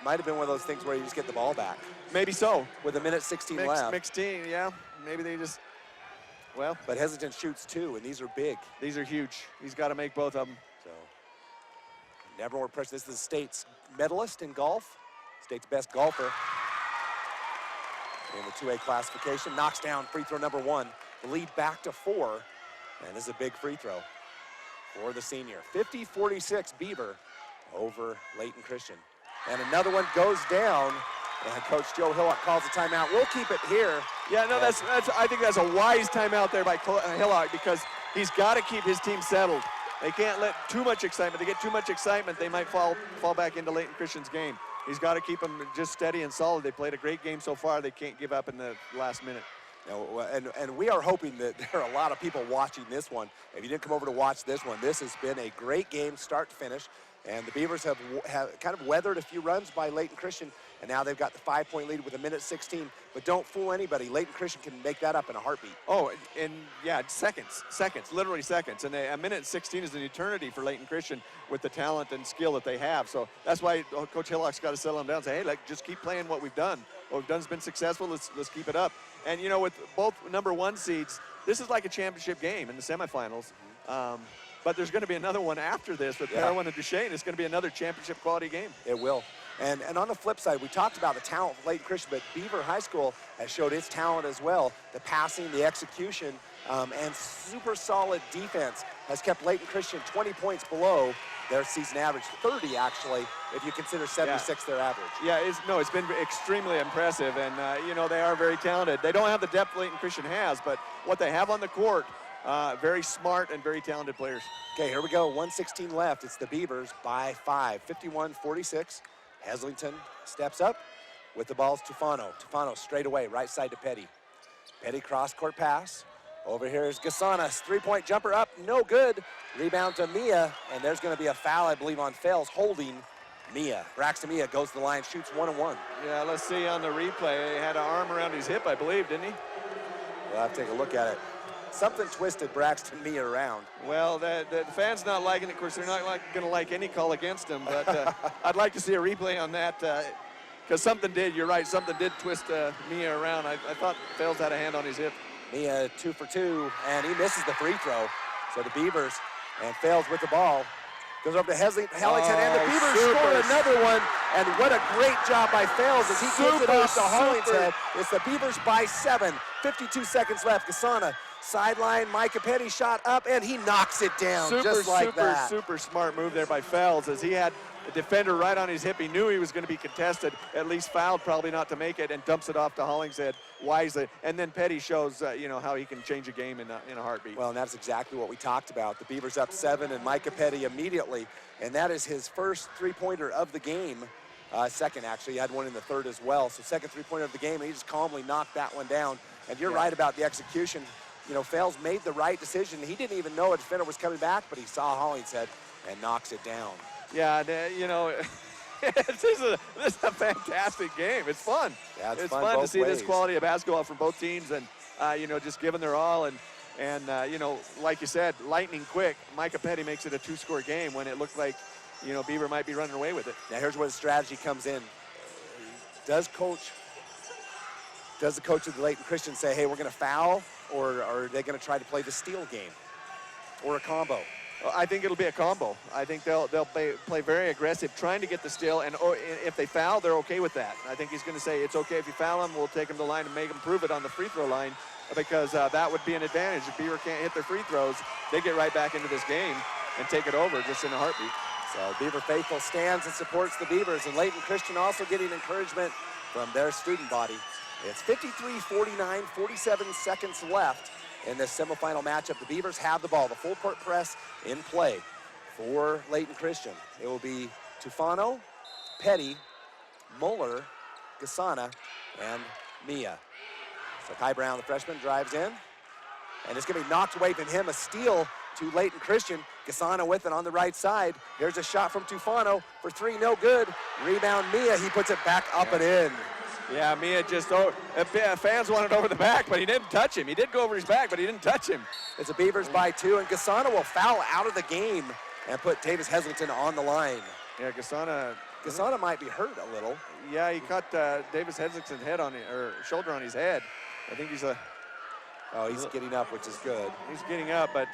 Might have been one of those things where you just get the ball back. Maybe so. With a minute 16 left. Mixed team, yeah. Maybe they just, well. But Heslington shoots 2, and these are big. These are huge. He's got to make both of them. So, never more pressure. This is the state's medalist in golf, state's best golfer in the 2A classification. Knocks down free throw number 1. The lead back to 4, and this is a big free throw for the senior. 50-46 Beaver over Layton Christian. And another one goes down, and Coach Joe Hillock calls a timeout. We'll keep it here. Yeah, no, that's I think that's a wise timeout there by Hillock, because he's got to keep his team settled. They can't let too much excitement. They get too much excitement, they might fall back into Layton Christian's game. He's got to keep them just steady and solid. They played a great game so far. They can't give up in the last minute. No, and we are hoping that there are a lot of people watching this one. If you didn't come over to watch this one, this has been a great game start to finish. And the Beavers have kind of weathered a few runs by Layton Christian and now they've got the 5-point lead with 1:16. But don't fool anybody. Layton Christian can make that up in a heartbeat. Oh, and yeah, seconds, literally seconds. And 1:16 is an eternity for Layton Christian with the talent and skill that they have. So that's why Coach Hillock's got to settle them down and say, hey, like, just keep playing what we've done. What we've done has been successful. Let's keep it up. And, you know, with both #1 seeds, this is like a championship game in the semifinals. But there's going to be another one after this with Parowan and Duchesne. It's going to be another championship quality game. It will. And on the flip side, we talked about the talent of Layton Christian, but Beaver High School has showed its talent as well. The passing, the execution, and super solid defense has kept Layton Christian 20 points below their season average, 30 actually, if you consider 76 their average. Yeah, it's been extremely impressive, and you know, they are very talented. They don't have the depth Layton Christian has, but what they have on the court, very smart and very talented players. Okay, here we go, 1:16 left. It's the Beavers by 5, 51-46. Heslington steps up with the ball's Tufano. Tufano straight away, right side to Petty. Petty cross-court pass. Over here is Gasana's three-point jumper up, no good. Rebound to Mia, and there's going to be a foul, I believe, on Fales holding Mia. Braxton Mia goes to the line, shoots 1-1. Yeah, let's see on the replay. He had an arm around his hip, I believe, didn't he? We'll have to take a look at it. Something twisted Braxton Mia around. Well, the fans not liking it. Of course, they're not going to like any call against him, but I'd like to see a replay on that because something did, you're right, something did twist Mia around. I thought Fales had a hand on his hip. Mia 2 for 2, and he misses the free throw. So the Beavers, and Fales with the ball, goes over to Heslington, and the Beavers score another one. And what a great job by Fales as he gives it off to Hollingshead. It's the Beavers by 7, 52 seconds left. Gasana, sideline, Micah Petty shot up, and he knocks it down just like that. Super smart move there by Fales as he had the defender right on his hip. He knew he was going to be contested, at least fouled, probably not to make it, and dumps it off to Hollingshead wisely. And then Petty shows, you know, how he can change a game in a heartbeat. Well, and that's exactly what we talked about. The Beavers up 7, and Micah Petty immediately, and that is his first three-pointer of the game. Second, actually. He had one in the third as well. So second three-pointer of the game, and he just calmly knocked that one down. And you're right about the execution. You know, Fales made the right decision. He didn't even know a defender was coming back, but he saw Hollingshead and knocks it down. Yeah, you know, this is a fantastic game. It's fun. Yeah, it's fun to see this quality of basketball from both teams, and you know, just giving their all. And you know, like you said, lightning quick. Micah Petty makes it a 2-score game when it looked like, you know, Beaver might be running away with it. Now here's where the strategy comes in. Does the coach of the Layton Christian say, hey, we're going to foul, or are they going to try to play the steal game or a combo? I think it'll be a combo. I think they'll play very aggressive, trying to get the steal, and if they foul, they're okay with that. I think he's going to say, it's okay if you foul them, we'll take them to the line and make them prove it on the free throw line, because that would be an advantage. If Beaver can't hit their free throws, they get right back into this game and take it over just in a heartbeat. So Beaver faithful stands and supports the Beavers, and Layton Christian also getting encouragement from their student body. It's 53-49, 47 seconds left in this semifinal matchup. The Beavers have the ball, the full court press in play for Layton Christian. It will be Tufano, Petty, Muller, Gasana, and Mia. So Kai Brown, the freshman, drives in, and it's going to be knocked away from him. A steal to Layton Christian. Gasana with it on the right side. Here's a shot from Tufano for 3, no good. Rebound Mia, he puts it back up and in. Yeah, Mia just, fans wanted over the back, but he didn't touch him. He did go over his back, but he didn't touch him. It's the Beavers by 2, and Gasana will foul out of the game and put Davis Heslington on the line. Yeah, Gasana might be hurt a little. Yeah, he caught Davis Heslington's head on it, or shoulder on his head. I think he's he's getting up, which is good. He's getting up, but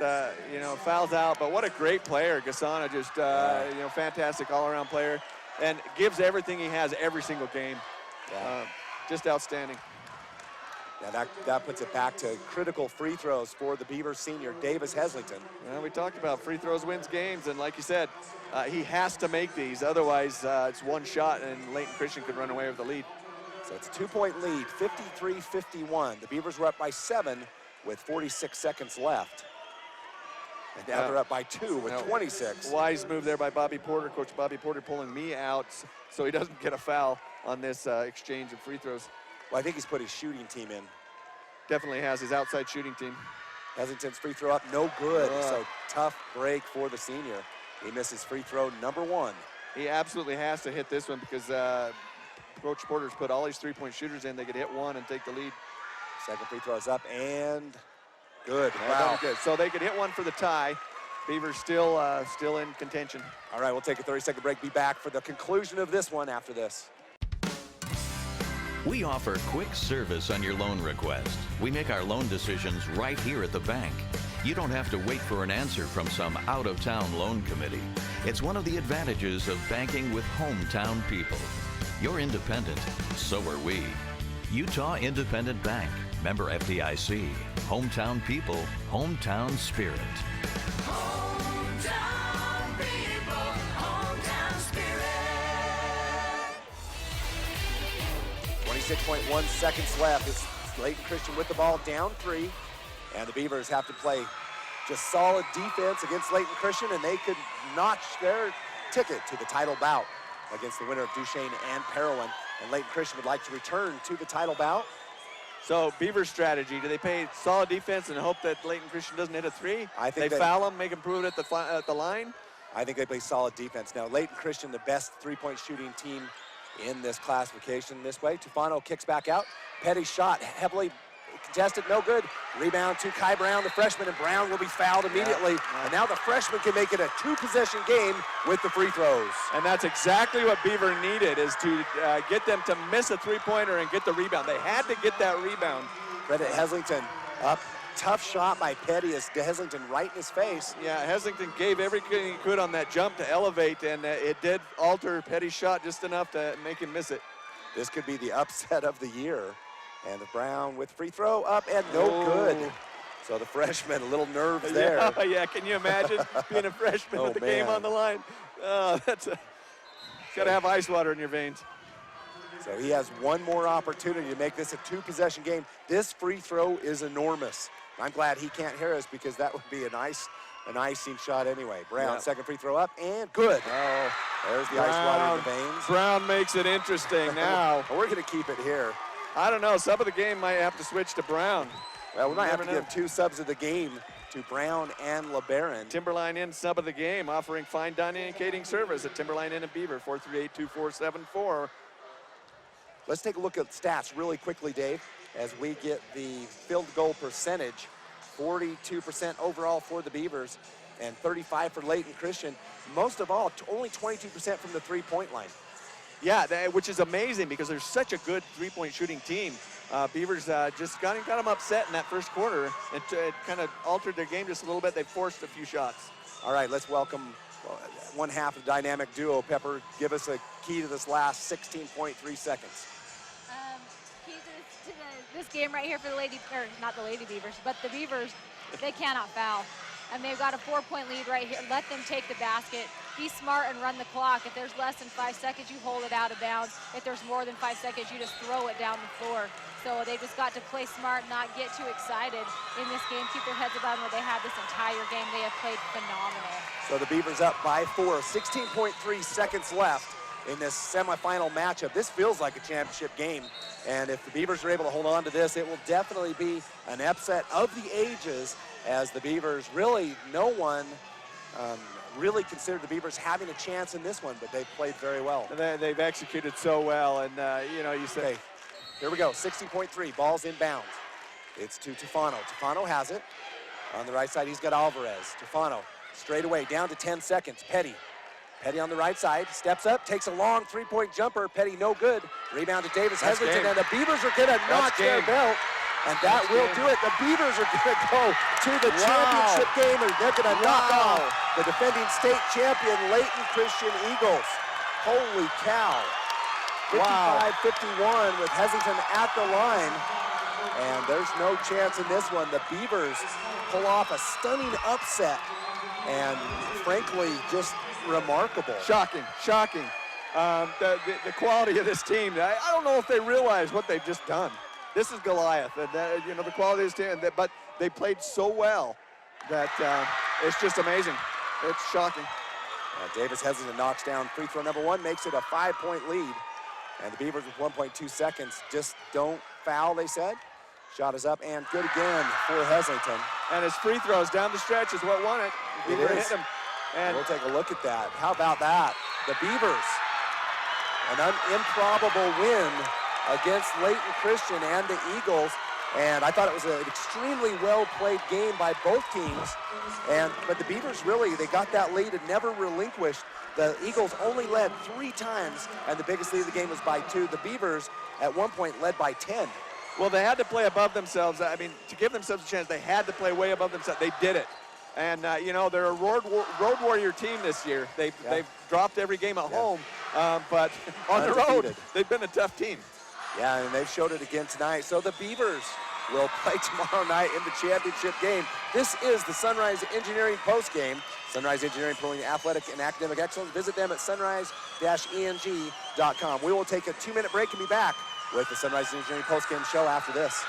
you know, fouls out. But what a great player, Gasana! Just you know, fantastic all-around player, and gives everything he has every single game. Just outstanding. Yeah, that puts it back to critical free throws for the Beavers senior, Davis Heslington. Well, we talked about free throws wins games, and like you said, he has to make these. Otherwise, it's one shot, and Layton Christian could run away with the lead. So it's a 2-point lead, 53-51. The Beavers were up by 7 with 46 seconds left. And now they're up by 2 with 26. Wise move there by Bobby Porter. Coach Bobby Porter pulling me out so he doesn't get a foul on this exchange of free throws. Well, I think he's put his shooting team in. Definitely has his outside shooting team. Heslington's free throw up, no good. So tough break for the senior. He misses free throw number 1. He absolutely has to hit this one because Coach Porter's put all these three-point shooters in. They could hit one and take the lead. Second free throw is up and good. Wow. Wow. Good. So they could hit one for the tie. Beavers still in contention. All right, we'll take a 30-second break. Be back for the conclusion of this one after this. We offer quick service on your loan request. We make our loan decisions right here at the bank. You don't have to wait for an answer from some out-of-town loan committee. It's one of the advantages of banking with hometown people. You're independent, so are we. Utah Independent Bank, member FDIC. Hometown people, hometown spirit. Hometown people, hometown spirit. 26.1 seconds left. It's Layton Christian with the ball, down 3. And the Beavers have to play just solid defense against Layton Christian, and they could notch their ticket to the title bout against the winner of Duchesne and Parowan. And Layton Christian would like to return to the title bout. So Beaver's strategy, do they play solid defense and hope that Layton Christian doesn't hit a three? I think they foul him, make him prove it at the line? I think they play solid defense. Now, Layton Christian, the best three-point shooting team in this classification this way. Tufano kicks back out. Petty shot, heavily contested, no good. Rebound to Kai Brown, the freshman, and Brown will be fouled immediately. Yeah. And now the freshman can make it a two-possession game with the free throws. And that's exactly what Beaver needed, is to get them to miss a three-pointer and get the rebound. They had to get that rebound. Credit Heslington up. Tough shot by Petty as Heslington right in his face. Yeah, Heslington gave everything he could on that jump to elevate, and it did alter Petty's shot just enough to make him miss it. This could be the upset of the year. And the Brown with free throw up and no good. So the freshman, a little nerves there. Yeah, can you imagine being a freshman with the game on the line? Got to have ice water in your veins. So he has one more opportunity to make this a two-possession game. This free throw is enormous. I'm glad he can't hear us because that would be an icing shot anyway. Brown, second free throw up and good. Oh, there's the ice water in the veins. Brown makes it interesting now. We're going to keep it here. I don't know. Sub of the game might have to switch to Brown. Well, we might have to give two subs of the game to Brown and LeBaron. Timberline Inn sub of the game, offering fine dining and catering service at Timberline Inn and Beaver, 438-2474. Let's take a look at stats really quickly, Dave, as we get the field goal percentage. 42% overall for the Beavers and 35% for Layton Christian. Most of all, only 22% from the three-point line. Yeah, which is amazing because they're such a good three-point shooting team. Beavers just got them upset in that first quarter. It kind of altered their game just a little bit. They forced a few shots. All right, let's welcome one half of the dynamic duo. Pepper, give us a key to this last 16.3 seconds. Key to this game right here for the not the Lady Beavers, but the Beavers, they cannot foul. And they've got a 4-point lead right here. Let them take the basket. Be smart and run the clock. If there's less than 5 seconds, you hold it out of bounds. If there's more than 5 seconds, you just throw it down the floor. So they just got to play smart, not get too excited in this game. Keep their heads about where they have this entire game. They have played phenomenal. So the Beavers up by 4. 16.3 seconds left in this semifinal matchup. This feels like a championship game. And if the Beavers are able to hold on to this, it will definitely be an upset of the ages, as the Beavers really, no one really considered the Beavers having a chance in this one, but they've played very well. They've executed so well, and you say. Okay, here we go, 60.3, ball's inbounds. It's to Tufano. Tufano has it. On the right side, he's got Alvarez. Tufano, straight away, down to 10 seconds. Petty on the right side, steps up, takes a long three-point jumper. Petty, no good. Rebound to Davis Heslington, and the Beavers are going to notch their belt. And that will do it. The Beavers are going to go to the championship game, and they're going to knock off the defending state champion, Layton Christian Eagles. Holy cow. 55-51 with Heslington at the line. And there's no chance in this one. The Beavers pull off a stunning upset. And frankly, just remarkable. Shocking. The quality of this team, I don't know if they realize what they've just done. This is Goliath, and the quality of this team, but they played so well that it's just amazing. It's shocking. Davis Heslington knocks down free throw number 1, makes it a 5-point lead. And the Beavers with 1.2 seconds just don't foul, they said. Shot is up and good again for Heslington. And his free throws down the stretch is what won it. Beaver hit him. And we'll take a look at that. How about that? The Beavers an improbable win against Layton Christian and the Eagles. And I thought it was an extremely well-played game by both teams. But the Beavers really, they got that lead and never relinquished. The Eagles only led 3 times, and the biggest lead of the game was by 2. The Beavers, at one point, led by 10. Well, they had to play above themselves. I mean, to give themselves a chance, they had to play way above themselves. They did it. And, you know, they're a road warrior team this year. They've dropped every game at home, but on the road, they've been a tough team. Yeah, and they've showed it again tonight. So the Beavers will play tomorrow night in the championship game. This is the Sunrise Engineering postgame. Sunrise Engineering, promoting athletic and academic excellence. Visit them at sunrise-eng.com. We will take a 2-minute break and be back with the Sunrise Engineering postgame show after this.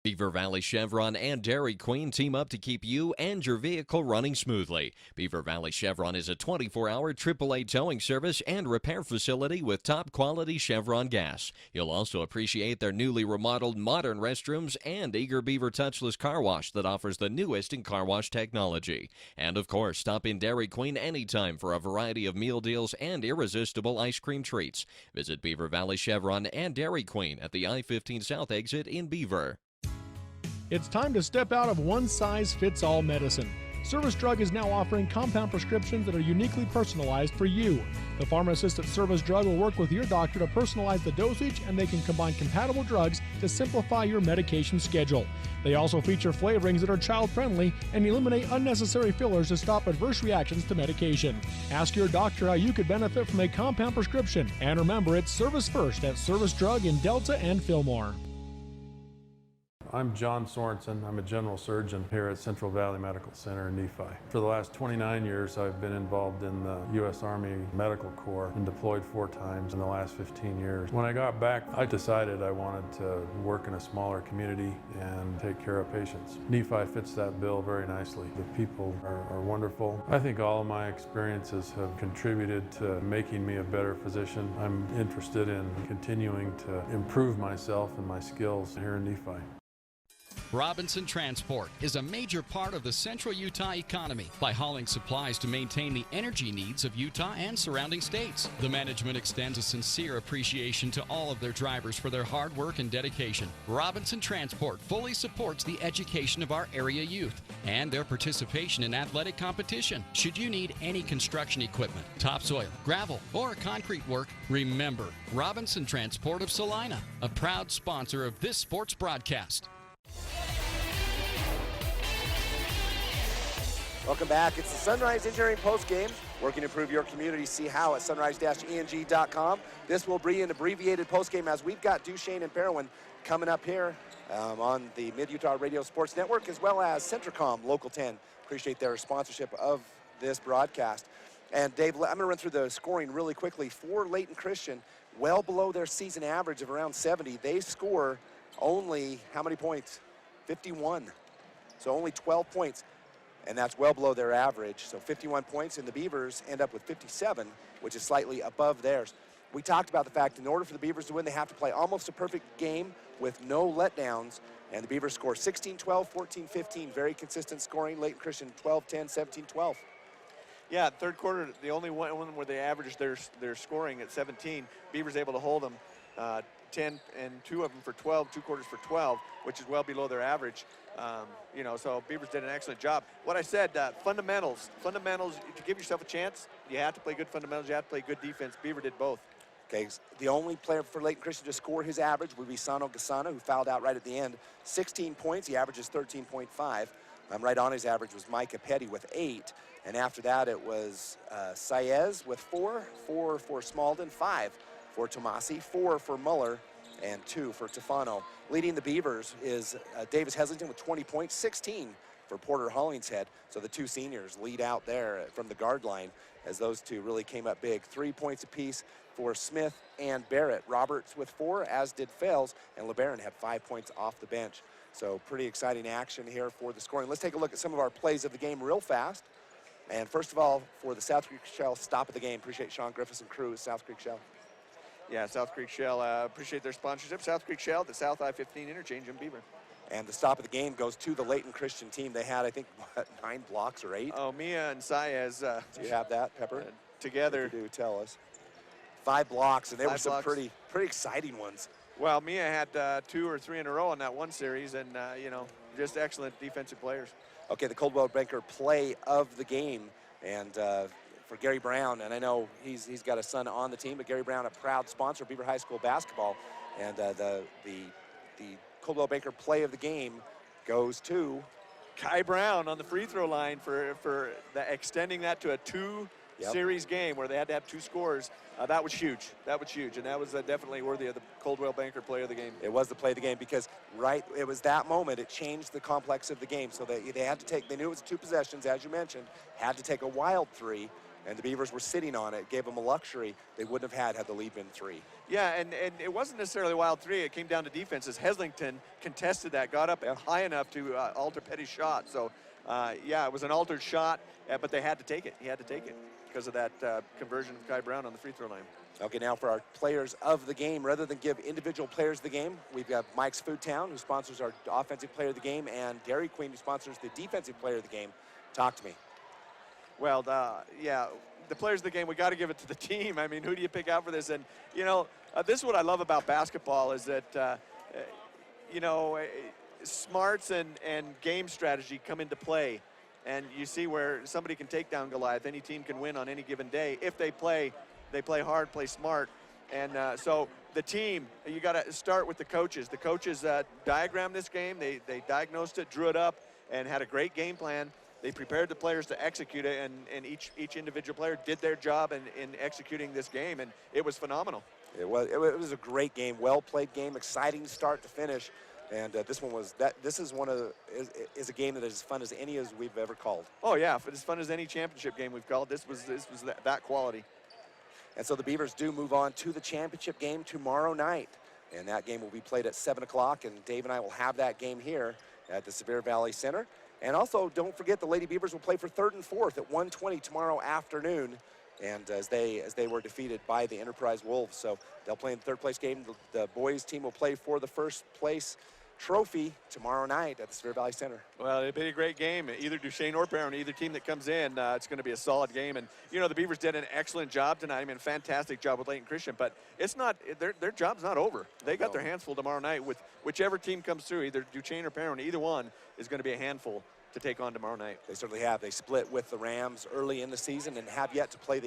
Beaver Valley Chevron and Dairy Queen team up to keep you and your vehicle running smoothly. Beaver Valley Chevron is a 24-hour AAA towing service and repair facility with top-quality Chevron gas. You'll also appreciate their newly remodeled modern restrooms and Eager Beaver touchless car wash that offers the newest in car wash technology. And, of course, stop in Dairy Queen anytime for a variety of meal deals and irresistible ice cream treats. Visit Beaver Valley Chevron and Dairy Queen at the I-15 South exit in Beaver. It's time to step out of one-size-fits-all medicine. Service Drug is now offering compound prescriptions that are uniquely personalized for you. The pharmacist at Service Drug will work with your doctor to personalize the dosage, and they can combine compatible drugs to simplify your medication schedule. They also feature flavorings that are child-friendly and eliminate unnecessary fillers to stop adverse reactions to medication. Ask your doctor how you could benefit from a compound prescription. And remember, it's Service First at Service Drug in Delta and Fillmore. I'm John Sorensen. I'm a general surgeon here at Central Valley Medical Center in Nephi. For the last 29 years, I've been involved in the U.S. Army Medical Corps and deployed 4 times in the last 15 years. When I got back, I decided I wanted to work in a smaller community and take care of patients. Nephi fits that bill very nicely. The people are wonderful. I think all of my experiences have contributed to making me a better physician. I'm interested in continuing to improve myself and my skills here in Nephi. Robinson Transport is a major part of the central Utah economy by hauling supplies to maintain the energy needs of Utah and surrounding states. The management extends a sincere appreciation to all of their drivers for their hard work and dedication. Robinson Transport fully supports the education of our area youth and their participation in athletic competition. Should you need any construction equipment, topsoil, gravel, or concrete work, remember Robinson Transport of Salina, a proud sponsor of this sports broadcast. Welcome back. It's the Sunrise Engineering postgame. Working to improve your community. See how at sunrise-eng.com. This will be an abbreviated postgame as we've got Duchesne and Parowan coming up here on the Mid-Utah Radio Sports Network, as well as Centricom Local 10. Appreciate their sponsorship of this broadcast. And Dave, I'm going to run through the scoring really quickly. For Layton Christian, well below their season average of around 70. They score only how many points? 51. So only 12 points. And that's well below their average. So 51 points, and the Beavers end up with 57, which is slightly above theirs. We talked about the fact in order for the Beavers to win, they have to play almost a perfect game with no letdowns. And the Beavers score 16-12, 14-15, very consistent scoring. Layton Christian 12-10, 17-12. Yeah, third quarter, the only one where they averaged their scoring at 17. Beavers able to hold them 10 and 2 of them for 12, 2 quarters for 12, which is well below their average. You know, so Beavers did an excellent job. What I said, fundamentals, to give yourself a chance, you have to play good fundamentals, you have to play good defense. Beaver did both. Okay, the only player for Layton Christian to score his average would be Sano Gasana, who fouled out right at the end. 16 points, he averages 13.5. Right on his average was Micah Petty with 8. And after that, it was Saez with 4 for Smalden, 5 for Tomasi, 4 for Muller, and 2 for Tefano. Leading the Beavers is Davis Heslington with 20 points, 16 for Porter Hollingshead. So the 2 seniors lead out there from the guard line as those 2 really came up big. 3 points apiece for Smith and Barrett. Roberts with 4, as did Fels, and LeBaron had 5 points off the bench. So pretty exciting action here for the scoring. Let's take a look at some of our plays of the game real fast. And first of all, for the South Creek Shell stop of the game, appreciate Sean Griffiths and crew at South Creek Shell. Yeah, South Creek Shell, appreciate their sponsorship. South Creek Shell, the South I-15 interchange in Beaver. And the stop of the game goes to the Layton Christian team. They had, I think, what, 9 blocks or 8? Oh, Mia and Saez. Do you have that, Pepper? Together. If you do, tell us. 5 blocks, and they were 5 some blocks. pretty exciting ones. Well, Mia had 2 or 3 in a row in that one series, and you know, just excellent defensive players. Okay, the Coldwell Banker play of the game, and for Gary Brown, and I know he's got a son on the team, but Gary Brown, a proud sponsor of Beaver High School basketball, and the Coldwell Banker play of the game goes to Kai Brown on the free throw line for extending that to a 2 series game where they had to have 2 scores. That was huge. That was huge, and that was definitely worthy of the Coldwell Banker play of the game. It was the play of the game because it was that moment, it changed the complex of the game. So they had to take, they knew it was 2 possessions, as you mentioned, had to take a wild 3, and the Beavers were sitting on it, gave them a luxury they wouldn't have had the lead been 3. Yeah, and it wasn't necessarily a wild 3. It came down to defenses. Heslington contested that, got up high enough to alter Petty's shot. So, yeah, it was an altered shot, but they had to take it. He had to take it because of that conversion of Kai Brown on the free throw line. Okay, now for our players of the game, rather than give individual players the game, we've got Mike's Food Town, who sponsors our offensive player of the game, and Dairy Queen, who sponsors the defensive player of the game. Talk to me. Well, yeah, the players of the game, we got to give it to the team. I mean, who do you pick out for this? And, you know, this is what I love about basketball is that, you know, smarts and game strategy come into play. And you see where somebody can take down Goliath. Any team can win on any given day if they play hard, play smart. And so the team, you got to start with the coaches. The coaches diagrammed this game. They diagnosed it, drew it up, and had a great game plan. They prepared the players to execute it, and each individual player did their job in executing this game, and it was phenomenal. It was a great game, well-played game, exciting start to finish. And this one was this is is a game that is as fun as any as we've ever called. Oh yeah, as fun as any championship game we've called. This was that quality. And so the Beavers do move on to the championship game tomorrow night, and that game will be played at 7 o'clock. And Dave and I will have that game here at the Sevier Valley Center. And also, don't forget the Lady Beavers will play for 3rd and 4th at 1:20 tomorrow afternoon. And as they were defeated by the Enterprise Wolves, so they'll play in the 3rd place game. The boys team will play for the 1st place trophy tomorrow night at the Sevier Valley Center. Well, it'll be a great game. Either Duchesne or Perrin, either team that comes in, it's going to be a solid game. And, you know, the Beavers did an excellent job tonight. I mean, fantastic job with Layton Christian. But it's not, their job's not over. They got their hands full tomorrow night with whichever team comes through, either Duchesne or Perrin. Either one is going to be a handful to take on tomorrow night. They certainly have. They split with the Rams early in the season and have yet to play the